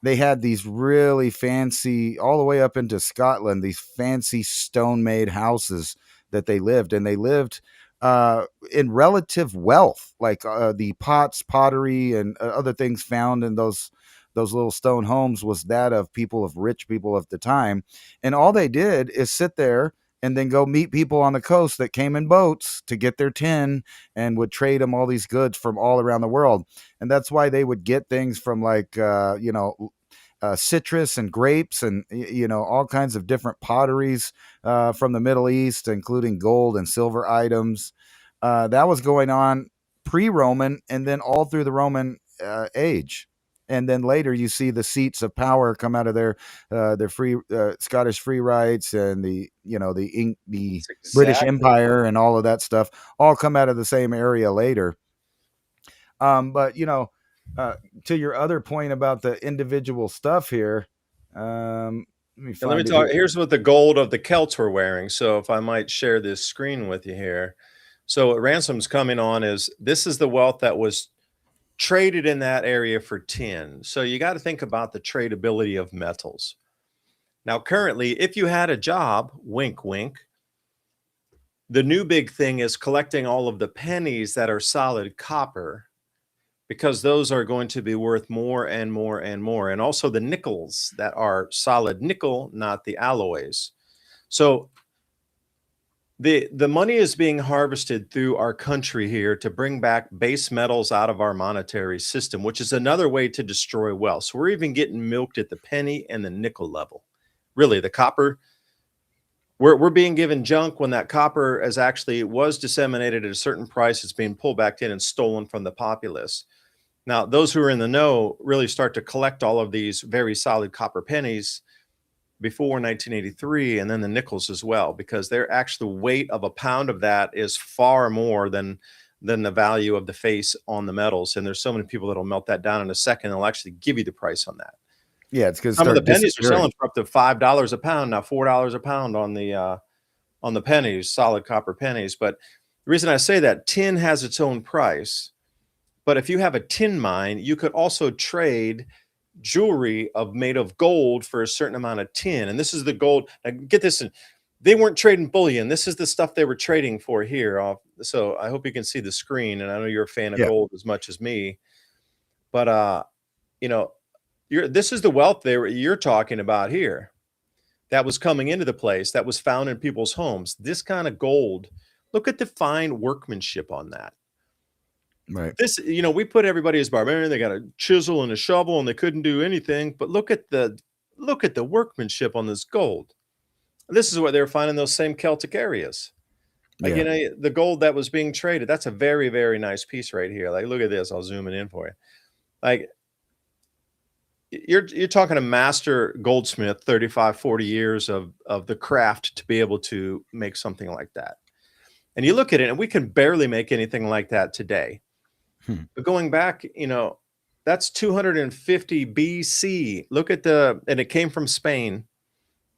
they had these really fancy, all the way up into Scotland, these fancy stone-made houses that they lived, and they lived in relative wealth, like the pottery and other things found in those little stone homes was that of rich people of the time. And all they did is sit there and then go meet people on the coast that came in boats to get their tin and would trade them all these goods from all around the world. And that's why they would get things from citrus and grapes and all kinds of different potteries from the Middle East, including gold and silver items. That was going on pre-Roman and then all through the Roman age. And then later you see the seats of power come out of their free Scottish free rights and the British Empire and all of that stuff all come out of the same area later. But to your other point about the individual stuff here, let me talk. Here's what the gold of the Celts were wearing. So if I might share this screen with you here. So what Ransom's coming on this is the wealth that was traded in that area for tin. So you got to think about the tradability of metals. Now, currently, if you had a job, wink, wink, the new big thing is collecting all of the pennies that are solid copper, because those are going to be worth more and more and more. And also the nickels that are solid nickel, not the alloys. So The money is being harvested through our country here to bring back base metals out of our monetary system, which is another way to destroy wealth. So we're even getting milked at the penny and the nickel level. Really, the copper, we're being given junk when that copper is actually was disseminated at a certain price. It's being pulled back in and stolen from the populace. Now, those who are in the know really start to collect all of these very solid copper pennies before 1983, and then the nickels as well, because they're actually the weight of a pound of that is far more than the value of the face on the metals. And there's so many people that'll melt that down in a second. They'll actually give you the price on that. Yeah, it's going to Some of the start pennies are disappearing. selling for up to $5 a pound now, $4 a pound on the pennies, solid copper pennies. But the reason I say that, tin has its own price. But if you have a tin mine, you could also trade jewelry made of gold for a certain amount of tin. And this is the gold. Now get this, they weren't trading bullion. This is the stuff they were trading for here. So I hope you can see the screen. And I know you're a fan of Yeah. gold as much as me. But you know, this is the wealth you're talking about here that was coming into the place, that was found in people's homes. This kind of gold. Look at the fine workmanship on that. Right. This, we put everybody as barbarian. They got a chisel and a shovel and they couldn't do anything. But look at the workmanship on this gold. This is what they were finding in those same Celtic areas. Like, Yeah. the gold that was being traded. That's a very, very nice piece right here. Like, look at this. I'll zoom it in for you. Like, you're talking a master goldsmith, 35, 40 years of the craft to be able to make something like that. And you look at it, and we can barely make anything like that today. But going back, that's 250 BC. Look at and it came from Spain,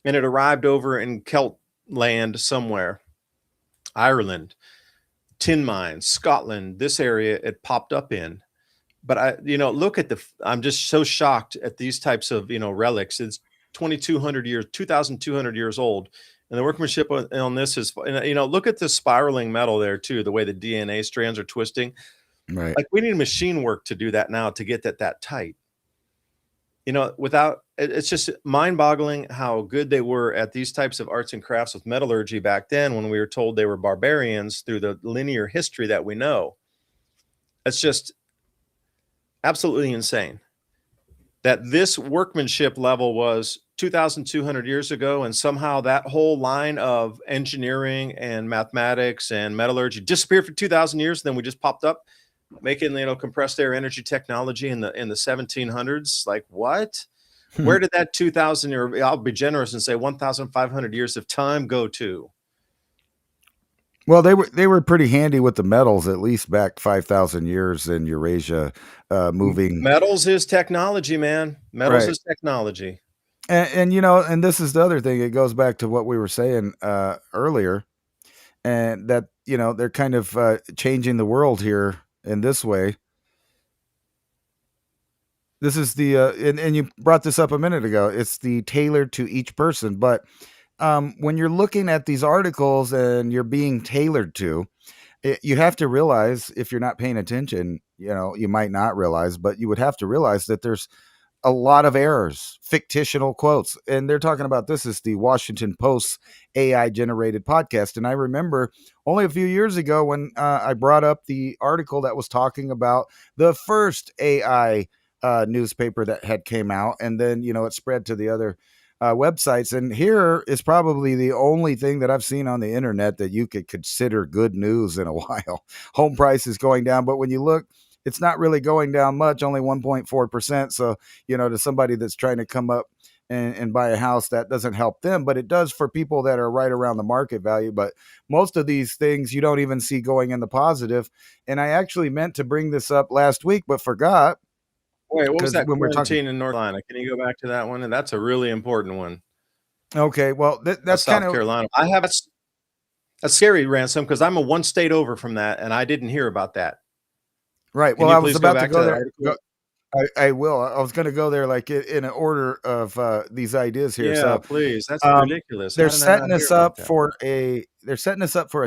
and it arrived over in Celt land somewhere, Ireland, tin mines, Scotland, this area it popped up in. But look at I'm just so shocked at these types of, relics. It's 2,200 years, 2,200 years old. And the workmanship on this is, look at the spiraling metal there too, the way the DNA strands are twisting. Right. Like, we need machine work to do that now to get that tight. It's just mind-boggling how good they were at these types of arts and crafts with metallurgy back then, when we were told they were barbarians through the linear history that we know. It's just absolutely insane that this workmanship level was 2,200 years ago, and somehow that whole line of engineering and mathematics and metallurgy disappeared for 2,000 years. Then we just popped up making, compressed air energy technology in the 1700s. Like, what? Where did that 2,000, or I'll be generous and say 1,500 years of time go to? Well, they were pretty handy with the metals, at least back 5,000 years in Eurasia, moving. Metals is technology, man. Metals Right. is technology. And and this is the other thing. It goes back to what we were saying earlier, and that they're kind of changing the world here in this way. This is the and you brought this up a minute ago. It's the tailored to each person, but when you're looking at these articles and you're being tailored to, you have to realize, if you're not paying attention, you might not realize, but you would have to realize that there's a lot of errors, fictional quotes. And they're talking about, this is the Washington Post's AI generated podcast. And I remember only a few years ago when I brought up the article that was talking about the first AI newspaper that had came out. And then, it spread to the other websites. And here is probably the only thing that I've seen on the internet that you could consider good news in a while. Home price is going down, but when you look, it's not really going down much, only 1.4%. So, to somebody that's trying to come up and buy a house, that doesn't help them, but it does for people that are right around the market value. But most of these things you don't even see going in the positive. And I actually meant to bring this up last week, but forgot. Wait, what was that when we're quarantine talking in North Carolina? Can you go back to that one? And that's a really important one. Okay, well, that's South kind of Carolina. I have a scary, Ransom, because I'm a one state over from that, and I didn't hear about that. right. Can Well, you I was please go about to back to go that there. article? I will. I was going to go there like in an order of these ideas here. Yeah, So please. That's um, ridiculous. How they're did I not setting hear us about up that? for a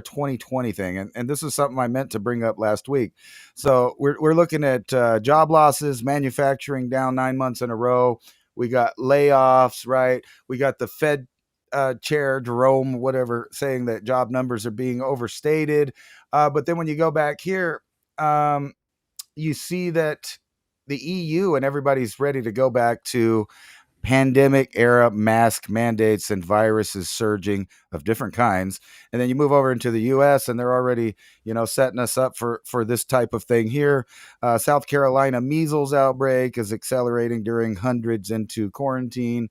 2020 thing, and this is something I meant to bring up last week. So we're looking at job losses, manufacturing down 9 months in a row. We got layoffs, right? We got the Fed chair, Jerome, whatever, saying that job numbers are being overstated. But then when you go back here, you see that the EU and everybody's ready to go back to pandemic era mask mandates and viruses surging of different kinds. And then you move over into the US and they're already, setting us up for this type of thing here. South Carolina measles outbreak is accelerating during hundreds into quarantine.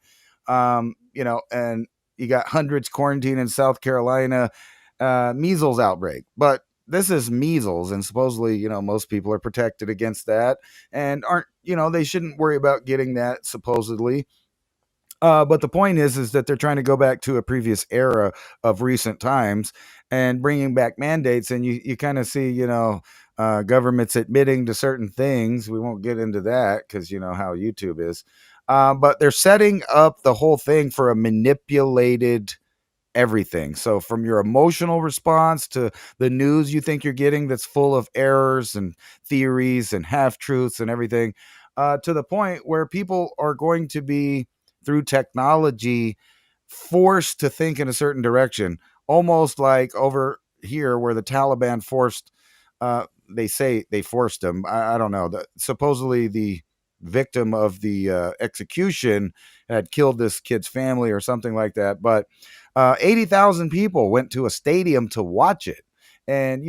And you got hundreds quarantine in South Carolina, measles outbreak. But this is measles, and supposedly, most people are protected against that and aren't, they shouldn't worry about getting that supposedly. But the point is that they're trying to go back to a previous era of recent times and bringing back mandates. And you kind of see, governments admitting to certain things. We won't get into that because you know how YouTube is. But they're setting up the whole thing for a manipulated everything. So from your emotional response to the news you think you're getting that's full of errors and theories and half truths and everything, to the point where people are going to be, through technology, forced to think in a certain direction, almost like over here where the Taliban forced, they say they forced them. I don't know. Supposedly the victim of the execution had killed this kid's family or something like that. But 80,000 people went to a stadium to watch it. And,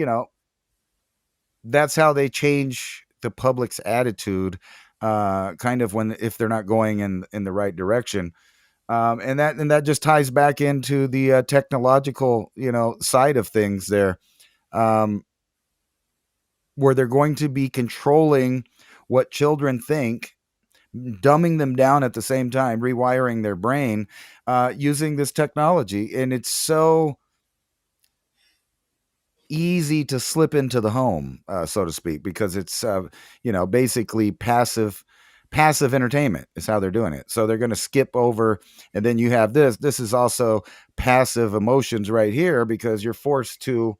that's how they change the public's attitude, kind of if they're not going in the right direction. And that just ties back into the technological, side of things there, where they're going to be controlling what children think, dumbing them down at the same time, rewiring their brain, using this technology. And it's so easy to slip into the home, so to speak, because it's, basically passive entertainment is how they're doing it. So they're going to skip over. And then you have this is also passive emotions right here, because you're forced to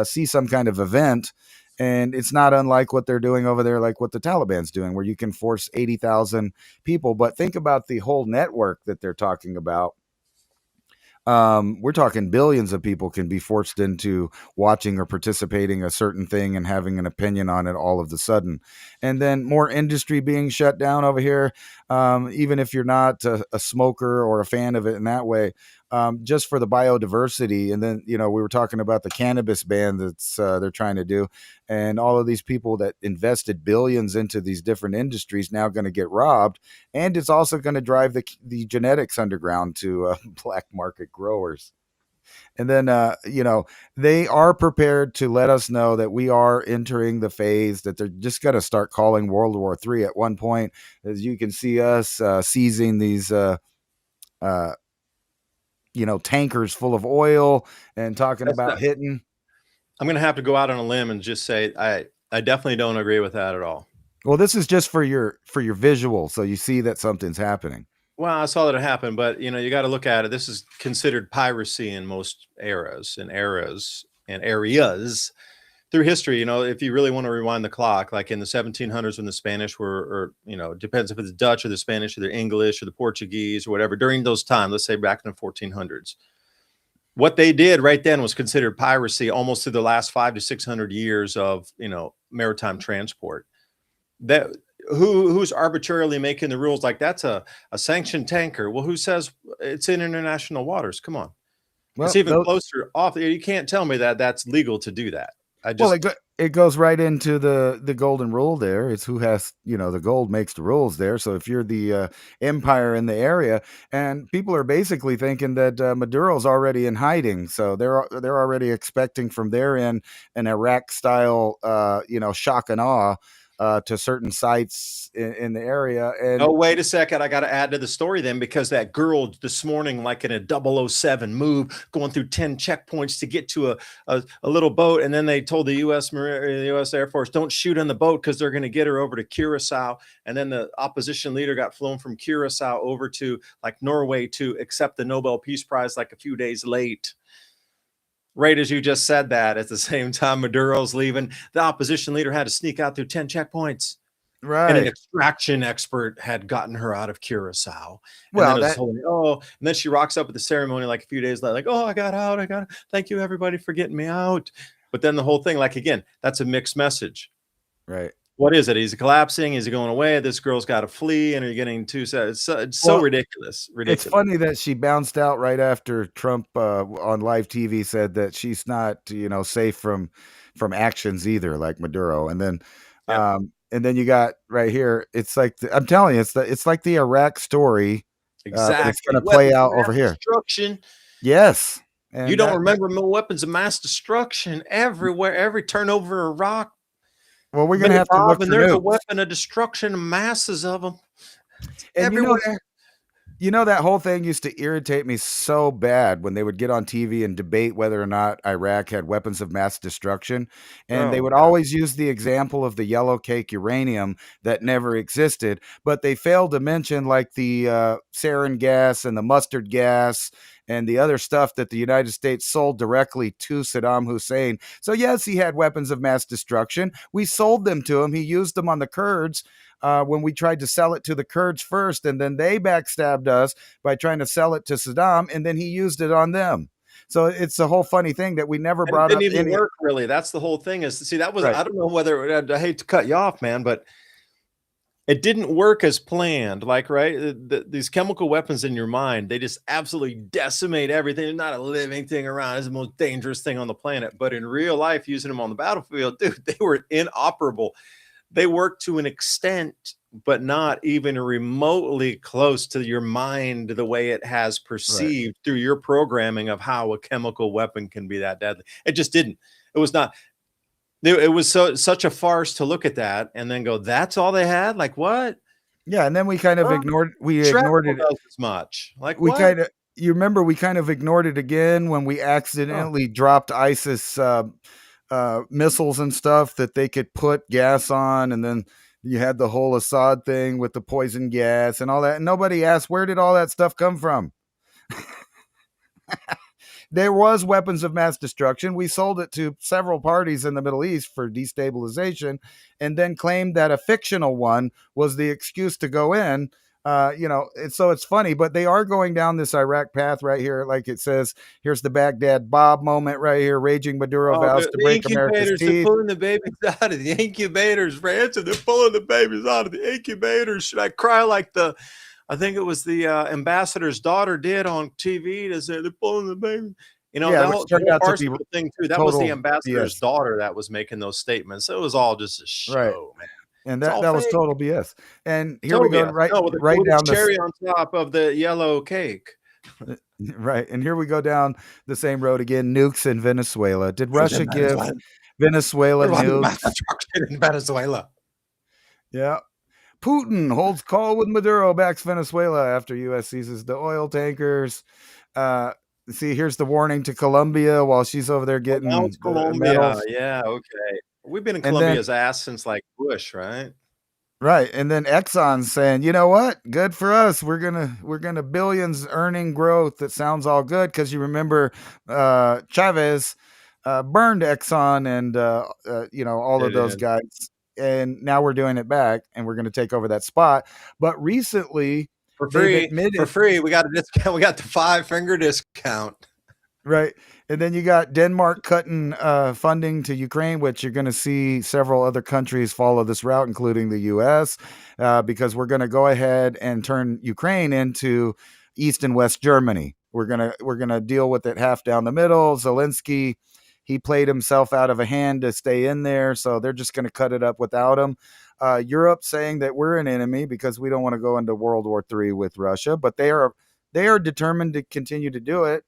see some kind of event. And it's not unlike what they're doing over there, like what the Taliban's doing, where you can force 80,000 people. But think about the whole network that they're talking about. We're talking billions of people can be forced into watching or participating a certain thing and having an opinion on it all of a sudden. And then more industry being shut down over here. Even if you're not a smoker or a fan of it in that way, just for the biodiversity. And then, we were talking about the cannabis ban that's they're trying to do, and all of these people that invested billions into these different industries now going to get robbed. And it's also going to drive the genetics underground to black market growers. And then, they are prepared to let us know that we are entering the phase that they're just going to start calling World War III at one point. As you can see us seizing these, tankers full of oil and talking about hitting. I'm going to have to go out on a limb and just say I definitely don't agree with that at all. Well, this is just for your visual, so you see that something's happening. Well, I saw that it happened, but you got to look at it. This is considered piracy in most eras and areas through history. If you really want to rewind the clock, like in the 1700s when the Spanish were, or depends if it's Dutch or the Spanish or the English or the Portuguese or whatever, during those times, let's say back in the 1400s, what they did right then was considered piracy almost through the last 500 to 600 years of, maritime transport. That who's arbitrarily making the rules? Like that's a sanctioned tanker. Well, who says it's in international waters? Come on. Well, it's even closer off. You can't tell me that that's legal to do that. It goes right into the golden rule there. It's who has, the gold makes the rules there. So if you're the empire in the area, and people are basically thinking that Maduro's already in hiding. So they're already expecting from their end an Iraq style, shock and awe to certain sites in the area. And oh, wait a second. I got to add to the story then, because that girl this morning, like in a 007 move, going through 10 checkpoints to get to a little boat. And then they told the U.S. Air Force, don't shoot on the boat because they're going to get her over to Curacao. And then the opposition leader got flown from Curacao over to like Norway to accept the Nobel Peace Prize like a few days late. Right as you just said that, at the same time Maduro's leaving, the opposition leader had to sneak out through 10 checkpoints. And an Right. extraction expert had gotten her out of Curacao. And then Well, it was that whole, oh, and then she rocks up at the ceremony like a few days later, like, oh, I got out. Thank you everybody for getting me out. But then the whole thing, like, again, that's a mixed message. right. What is it? Is he collapsing? Is he going away? This girl's got to flee, and are you getting too sad? It's so Well, ridiculous. it's funny that she bounced out right after Trump on live TV said that she's not, safe from actions either, like Maduro. Yep. And then you got right here. It's like I'm telling you, it's like the Iraq story, but it's Exactly. going to play Weapons of out mass over here. destruction. Yes, You and don't remember weapons of mass destruction everywhere, every turnover of rock. well, we're going to have to look And for there's a nukes. weapon of destruction, masses of them And everywhere. that whole thing used to irritate me so bad when they would get on TV and debate whether or not Iraq had weapons of mass destruction. And they Oh, would God. always use the example of the yellow cake uranium that never existed, but they failed to mention like the sarin gas and the mustard gas and the other stuff that the United States sold directly to Saddam Hussein. So yes, he had weapons of mass destruction. We sold them to him. He used them on the Kurds. When we tried to sell it to the Kurds first, and then they backstabbed us by trying to sell it to Saddam, and then he used it on them. So it's a whole funny thing that we never And it brought up didn't even any. work, really. That's the whole thing is, see, that was, Right. I don't know whether, I hate to cut you off, man, but it didn't work as planned. Like, right, these chemical weapons in your mind, they just absolutely decimate everything. There's not a living thing around. It's the most dangerous thing on the planet. But in real life, using them on the battlefield, dude, they were inoperable. They work to an extent, but not even remotely close to your mind the way it has perceived through your programming of how a chemical weapon can be that deadly. It just didn't. It was not. It was such a farce to look at that and then go, "That's all they had." Like what? Yeah, and then we kind of Well, ignored shrapnel it. does as much. Like We what? you remember we kind of ignored it again when we accidentally dropped ISIS missiles and stuff that they could put gas on, and then you had the whole Assad thing with the poison gas and all that. And nobody asked, where did all that stuff come from? There was weapons of mass destruction. We sold it to several parties in the Middle East for destabilization, and then claimed that a fictional one was the excuse to go in. So it's funny, but they are going down this Iraq path right here. Like it says, here's the Baghdad Bob moment right here. Raging Maduro vows to The break America's incubators, they're teeth. pulling the babies out of the incubators, Ransom. They're pulling the babies out of the incubators. Should I cry like I think it was the ambassador's daughter did on TV to say they're pulling the baby. Yeah, The which whole, turned out to be farcical thing too. That was the total ambassador's BS. daughter that was making those statements. It was all just a show, Right. man. And It's all that was fake. total BS. And here Total we go BS. right No, with right down the cherry on top of the yellow cake. right. And here we go down the same road again. Nukes in Venezuela. Did Russia give Venezuela nukes? In Venezuela. Yeah. Putin holds call with Maduro, backs Venezuela after U.S. seizes the oil tankers. See, here's the warning to Colombia while she's over there getting Now it's the Colombia. medals. Yeah, okay. We've been in And then, Colombia's ass since like Bush, right? right. And then Exxon's saying, you know what? Good for us. We're gonna billions earning growth. That sounds all good because you remember Chavez burned Exxon and all of those guys. And now we're doing it back, and we're going to take over that spot. But recently, For they've free, admitted, we got a discount. We got the 5-finger discount. right? And then you got Denmark cutting funding to Ukraine, which you're going to see several other countries follow this route, including the U.S., because we're going to go ahead and turn Ukraine into East and West Germany. We're gonna deal with it half down the middle. Zelensky, he played himself out of a hand to stay in there, so they're just going to cut it up without him. Europe saying that we're an enemy because we don't want to go into World War III with Russia, but they are determined to continue to do it.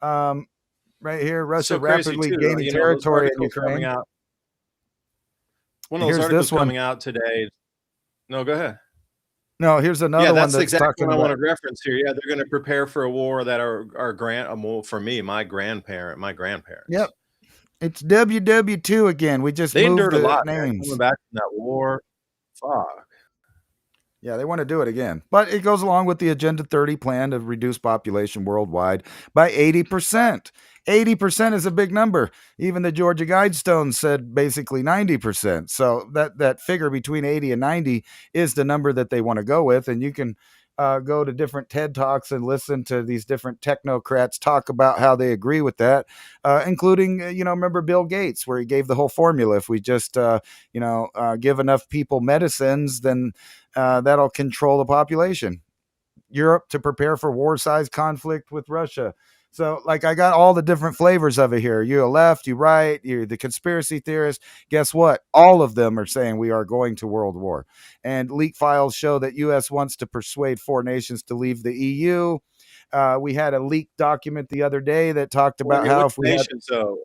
Right here, Russia So crazy rapidly too. gaining territory in Ukraine. Out. One of those Here's articles this one. coming out today. No, go ahead. No, here's another Yeah, one that's that's exactly talking what I about. want to reference here. Yeah, they're going to prepare for a war that for me, my grandparents. Yep, it's WW2 again. We just They moved endured a the lot, man, names. coming back from that war. Fuck. Yeah, they want to do it again. But it goes along with the Agenda 30 plan to reduce population worldwide by 80%. 80% is a big number. Even the Georgia Guidestones said basically 90%. So that figure between 80 and 90 is the number that they want to go with. And you can go to different TED Talks and listen to these different technocrats talk about how they agree with that, including, remember Bill Gates, where he gave the whole formula. If we just, give enough people medicines, then that'll control the population. Europe to prepare for war-sized conflict with Russia. So, like, I got all the different flavors of it here. You're left, you right, you're the conspiracy theorist. Guess what? All of them are saying we are going to world war. And leak files show that U.S. wants to persuade 4 nations to leave the EU. We had a leaked document the other day that talked Well, about yeah, how which if we had, nations, though?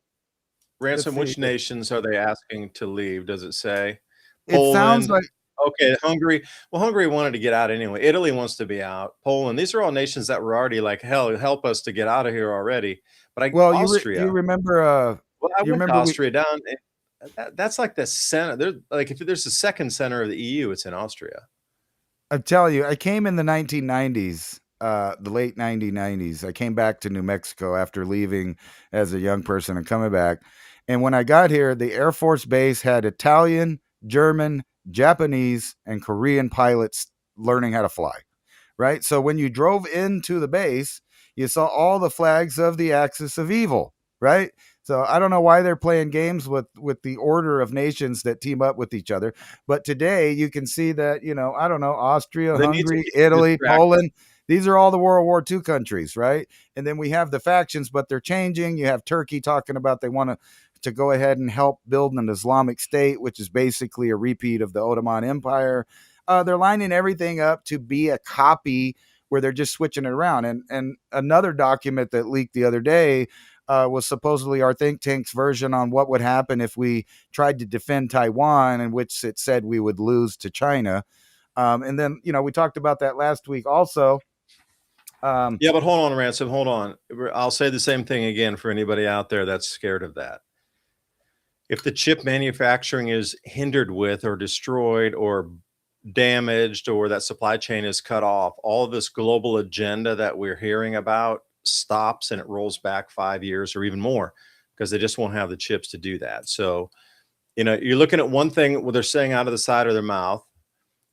Ransom, let's which see, nations are they asking to leave? Does it say? it sounds Poland? like Okay, Hungary. Well, Hungary wanted to get out anyway. Italy wants to be out. Poland. These are all nations that were already like, hell, help us to get out of here already. But well, you Austria. remember Well, I you went to remember we Austria down. That's like the center. There, like if there's a second center of the EU, it's in Austria. I tell you, I came in the 1990s, the late 1990s. I came back to New Mexico after leaving as a young person and coming back. And when I got here, the Air Force Base had Italian, German, Japanese, and Korean pilots learning how to fly. Right. So when you drove into the base, you saw all the flags of the axis of evil. Right. So I don't know why they're playing games with the order of nations that team up with each other. But today you can see that, I don't know, Austria, They need to Hungary, keep you Italy, distracted. Poland, these are all the World War II countries, right? And then we have the factions, but they're changing. You have Turkey talking about they want to go ahead and help build an Islamic State, which is basically a repeat of the Ottoman Empire. They're lining everything up to be a copy where they're just switching it around. And another document that leaked the other day was supposedly our think tank's version on what would happen if we tried to defend Taiwan, in which it said we would lose to China. And then, we talked about that last week also. Yeah, but hold on, Ransom. Hold on. I'll say the same thing again for anybody out there that's scared of that. If the chip manufacturing is hindered with or destroyed or damaged or that supply chain is cut off, all of this global agenda that we're hearing about stops and it rolls back 5 years or even more because they just won't have the chips to do that. So, you're looking at one thing what they're saying out of the side of their mouth,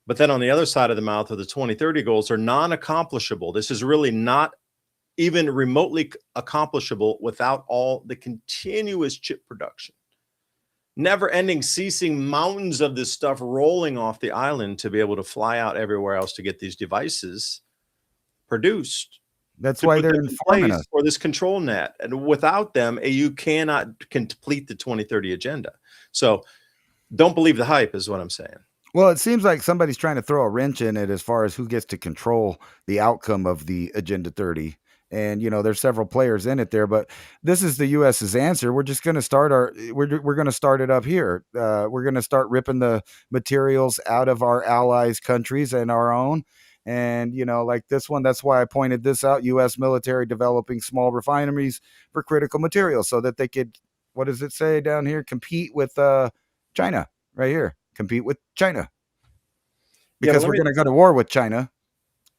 but then on the other side of the mouth of the 2030 goals are non-accomplishable. This is really not even remotely accomplishable without all the continuous chip production. Never ending, ceasing mountains of this stuff rolling off the island to be able to fly out everywhere else to get these devices produced, That's to why put they're them in informing place us. for this control net. And without them, you cannot complete the 2030 agenda. So don't believe the hype is what I'm saying. Well, it seems like somebody's trying to throw a wrench in it as far as who gets to control the outcome of the Agenda 30. And there's several players in it there, but this is the U.S.'s answer. We're just going to start we're going to start it up here. We're going to start ripping the materials out of our allies' countries and our own. And like this one, that's why I pointed this out. U.S. military developing small refineries for critical materials so that they could, what does it say down here? Compete with China right here. Compete with China Yeah, but because we're going to go to war with China.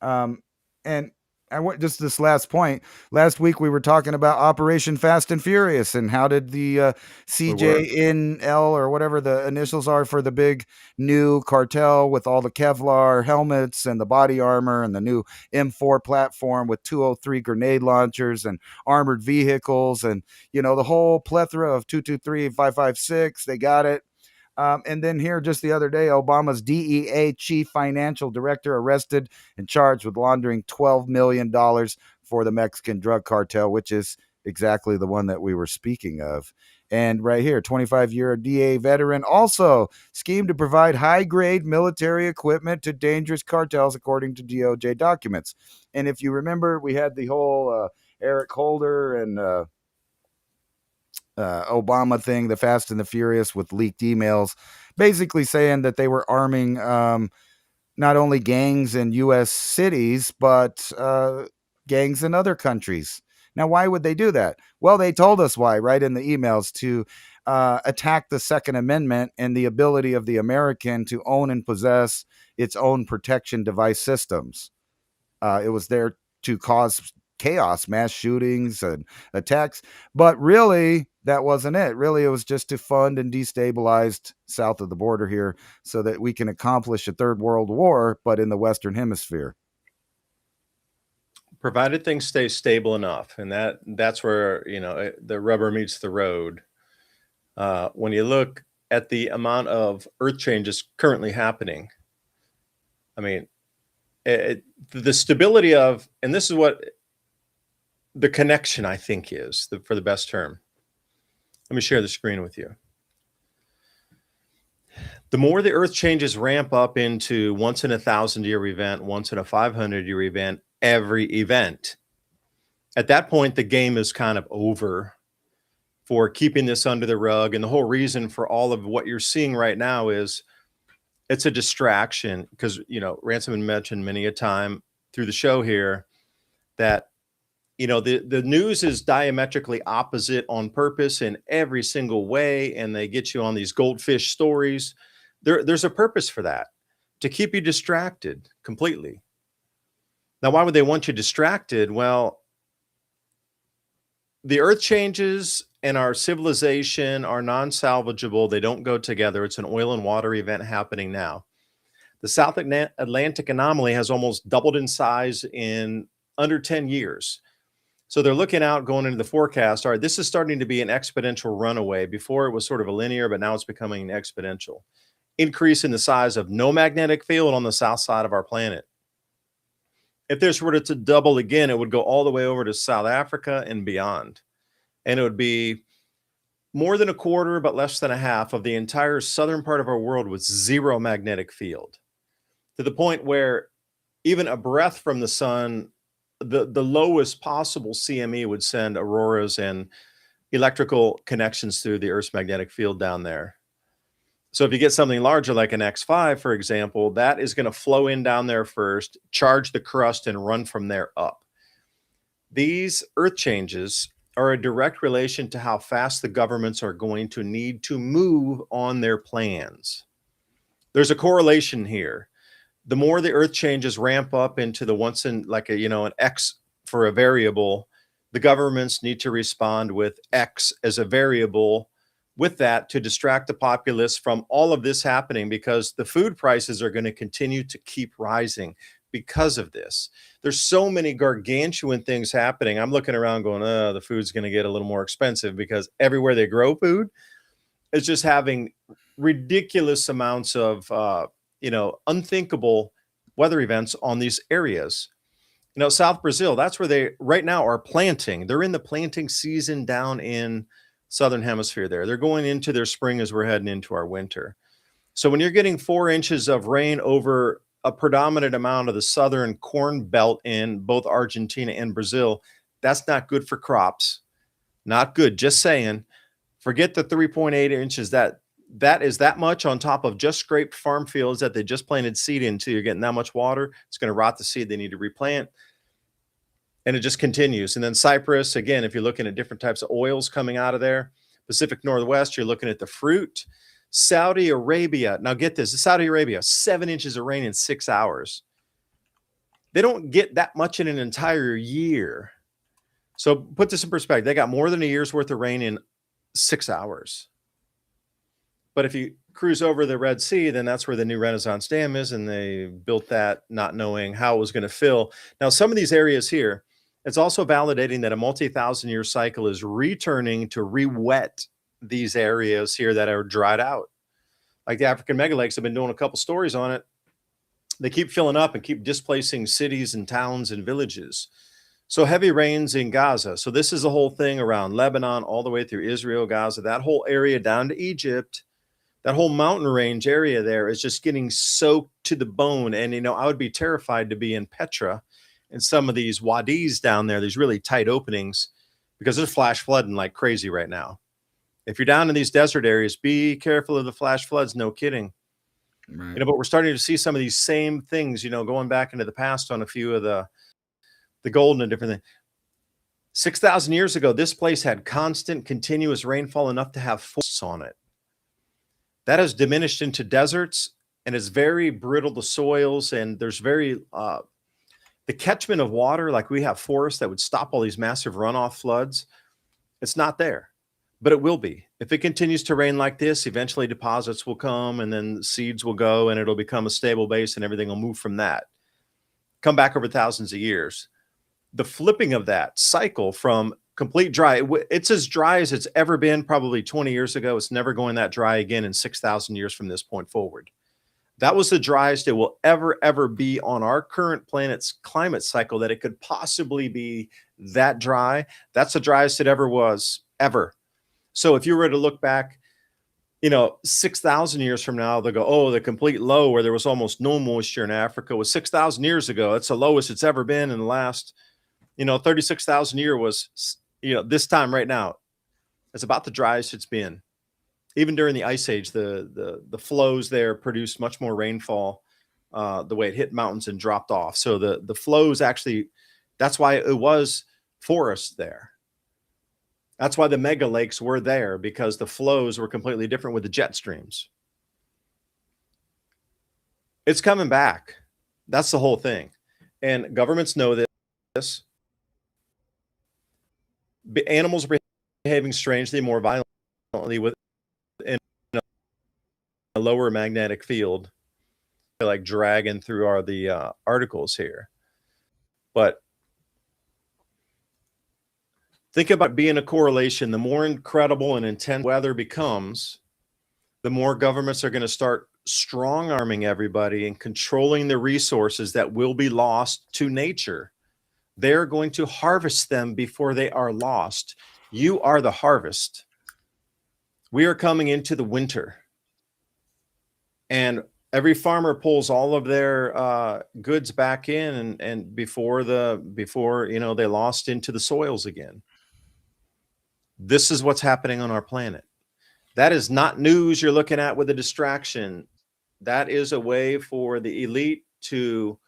And I want just this last point. Last week we were talking about Operation Fast and Furious and how did the CJNL or whatever the initials are for the big new cartel with all the Kevlar helmets and the body armor and the new M4 platform with 203 grenade launchers and armored vehicles and the whole plethora of 223 556. They got it. And then here just the other day, Obama's DEA chief financial director arrested and charged with laundering $12 million for the Mexican drug cartel, which is exactly the one that we were speaking of. And right here, 25-year DEA veteran also schemed to provide high-grade military equipment to dangerous cartels, according to DOJ documents. And if you remember, we had the whole Eric Holder and Obama thing, the Fast and the Furious, with leaked emails, basically saying that they were arming not only gangs in U.S. cities, but gangs in other countries. Now, why would they do that? Well, they told us why, right in the emails, to attacked the Second Amendment and the ability of the American to own and possess its own protection device systems. It was there to cause chaos, mass shootings and attacks. But really, that wasn't it. Really, it was just to fund and destabilize south of the border here so that we can accomplish a third world war, but in the Western Hemisphere. Provided things stay stable enough, and that's where the rubber meets the road. When you look at the amount of earth changes currently happening, I mean, the stability of, and this is what the connection I think is for the best term. Let me share the screen with you. The more the earth changes ramp up into once in a 1,000-year event, once in a 500-year event, every event, at that point, the game is kind of over for keeping this under the rug. And the whole reason for all of what you're seeing right now is it's a distraction because, Ransom had mentioned many a time through the show here that, the news is diametrically opposite on purpose in every single way. And they get you on these goldfish stories. There's a purpose for that, to keep you distracted completely. Now, why would they want you distracted? Well, the earth changes and our civilization are non-salvageable. They don't go together. It's an oil and water event happening now. The South Atlantic anomaly has almost doubled in size in under 10 years. So they're looking out, going into the forecast. All right, this is starting to be an exponential runaway. Before it was sort of a linear, but now it's becoming exponential. Increase in the size of no magnetic field on the south side of our planet. If this were to double again, it would go all the way over to South Africa and beyond. And it would be more than a quarter, but less than a half of the entire southern part of our world with zero magnetic field. To the point where even a breath from the sun, the lowest possible CME would send auroras and electrical connections through the Earth's magnetic field down there. So if you get something larger like an X5, for example, that is going to flow in down there first, charge the crust, and run from there up. These earth changes are a direct relation to how fast the governments are going to need to move on their plans. There's a correlation here. The more the earth changes ramp up into the once in like an X for a variable, the governments need to respond with X as a variable with that to distract the populace from all of this happening, because the food prices are going to continue to keep rising because of this. There's so many gargantuan things happening. I'm looking around going, the food's going to get a little more expensive because everywhere they grow food is just having ridiculous amounts of, unthinkable weather events on these areas. South Brazil, that's where they right now are planting. They're in the planting season down in Southern Hemisphere there. They're going into their spring as we're heading into our winter. So when you're getting 4 inches of rain over a predominant amount of the southern corn belt in both Argentina and Brazil, that's not good for crops. Not good. Just saying. Forget the 3.8 inches. That is that much on top of just scraped farm fields that they just planted seed into. You're getting that much water. It's going to rot the seed. They need to replant. And it just continues. And then Cyprus, again, if you're looking at different types of oils coming out of there, Pacific Northwest, you're looking at the fruit. Saudi Arabia, now get this, Saudi Arabia, 7 inches of rain in 6 hours. They don't get that much in an entire year. So put this in perspective. They got more than a year's worth of rain in 6 hours. But if you cruise over the Red Sea, then that's where the new Renaissance Dam is, and they built that not knowing how it was going to fill. Now, some of these areas here, it's also validating that a multi-thousand-year cycle is returning to re-wet these areas here that are dried out. Like the African mega lakes, have been doing a couple stories on it. They keep filling up and keep displacing cities and towns and villages. So heavy rains in Gaza. So this is the whole thing around Lebanon, all the way through Israel, Gaza, that whole area down to Egypt. That whole mountain range area there is just getting soaked to the bone. And, I would be terrified to be in Petra and some of these wadis down there, these really tight openings, because they're flash flooding like crazy right now. If you're down in these desert areas, be careful of the flash floods. No kidding. Right. But we're starting to see some of these same things, going back into the past on a few of the gold and different things. 6,000 years ago, this place had constant, continuous rainfall enough to have forests on it. That has diminished into deserts and is very brittle to soils, and there's the catchment of water, like we have forests that would stop all these massive runoff floods. It's not there, but it will be. If it continues to rain like this, eventually deposits will come and then seeds will go and it'll become a stable base and everything will move from that. Come back over thousands of years. The flipping of that cycle from complete dry, it's as dry as it's ever been probably 20 years ago. It's never going that dry again in 6,000 years from this point forward. That was the driest it will ever be on our current planet's climate cycle, that it could possibly be that dry. That's the driest it ever was, ever. So if you were to look back, 6,000 years from now, they'll go, oh, the complete low where there was almost no moisture in Africa was 6,000 years ago. It's the lowest it's ever been in the last, 36,000 year was, this time right now, it's about the driest it's been. Even during the ice age, the flows there produced much more rainfall, the way it hit mountains and dropped off. So the flows actually, that's why it was forest there. That's why the mega lakes were there, because the flows were completely different with the jet streams. It's coming back. That's the whole thing. And governments know this. Animals are behaving strangely, more violently within a lower magnetic field. They're like dragging through the articles here. But think about being a correlation. The more incredible and intense weather becomes, the more governments are going to start strong arming everybody and controlling the resources that will be lost to nature. They're going to harvest them before they are lost. You are the harvest. We are coming into the winter. And every farmer pulls all of their goods back in and before they lost into the soils again. This is what's happening on our planet. That is not news you're looking at with a distraction. That is a way for the elite to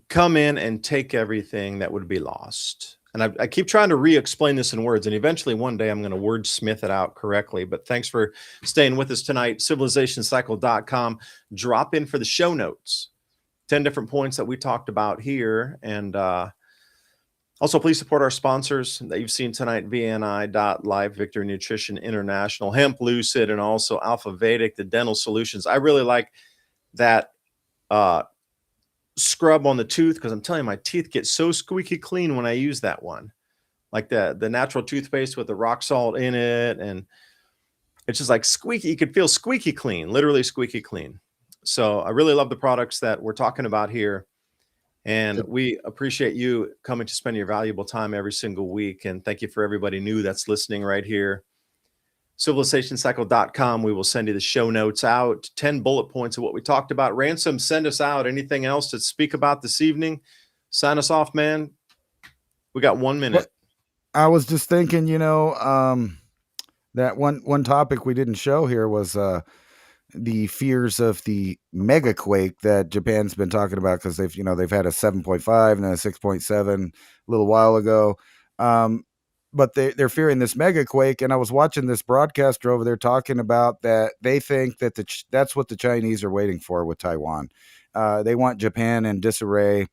come in and take everything that would be lost. And I keep trying to re-explain this in words, and eventually one day I'm going to wordsmith it out correctly. But thanks for staying with us tonight. Civilizationcycle.com. Drop in for the show notes. 10 different points that we talked about here. And also, please support our sponsors that you've seen tonight: VNI.Life, Victory Nutrition International, Hemp Lucid, and also Alpha Vedic, the dental solutions. I really like that scrub on the tooth, because I'm telling you, my teeth get so squeaky clean when I use that one. Like the natural toothpaste with the rock salt in it, and it's just like squeaky. You could feel squeaky clean, literally squeaky clean. So I really love the products that we're talking about here. And we appreciate you coming to spend your valuable time every single week. And thank you for everybody new that's listening right here. Civilizationcycle.com. We will send you the show notes out. 10 bullet points of what we talked about. Ransom, send us out anything else to speak about this evening. Sign us off, man. We got 1 minute. I was just thinking, that one topic we didn't show here was the fears of the mega quake that Japan's been talking about, because they've had a 7.5 and then a 6.7 a little while ago. But they're fearing this mega quake. And I was watching this broadcaster over there talking about that. They think that that's what the Chinese are waiting for with Taiwan. They want Japan in disarray,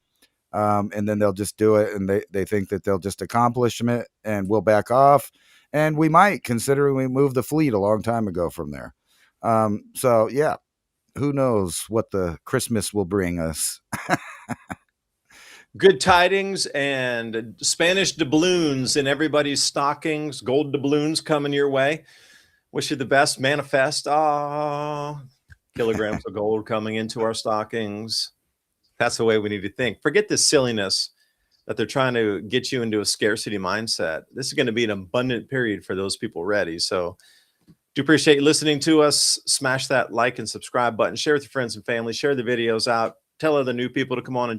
and then they'll just do it. And they think that they'll just accomplish it and we'll back off. And we might, considering we moved the fleet a long time ago from there. So yeah, who knows what the Christmas will bring us. Good tidings and Spanish doubloons in everybody's stockings. Gold doubloons coming your way. Wish you the best. Manifest. Kilograms of gold coming into our stockings. That's the way we need to think. Forget this silliness that they're trying to get you into a scarcity mindset. This is going to be an abundant period for those people ready. So do appreciate you listening to us. Smash that like and subscribe button. Share with your friends and family. Share the videos out. Tell other new people to come on and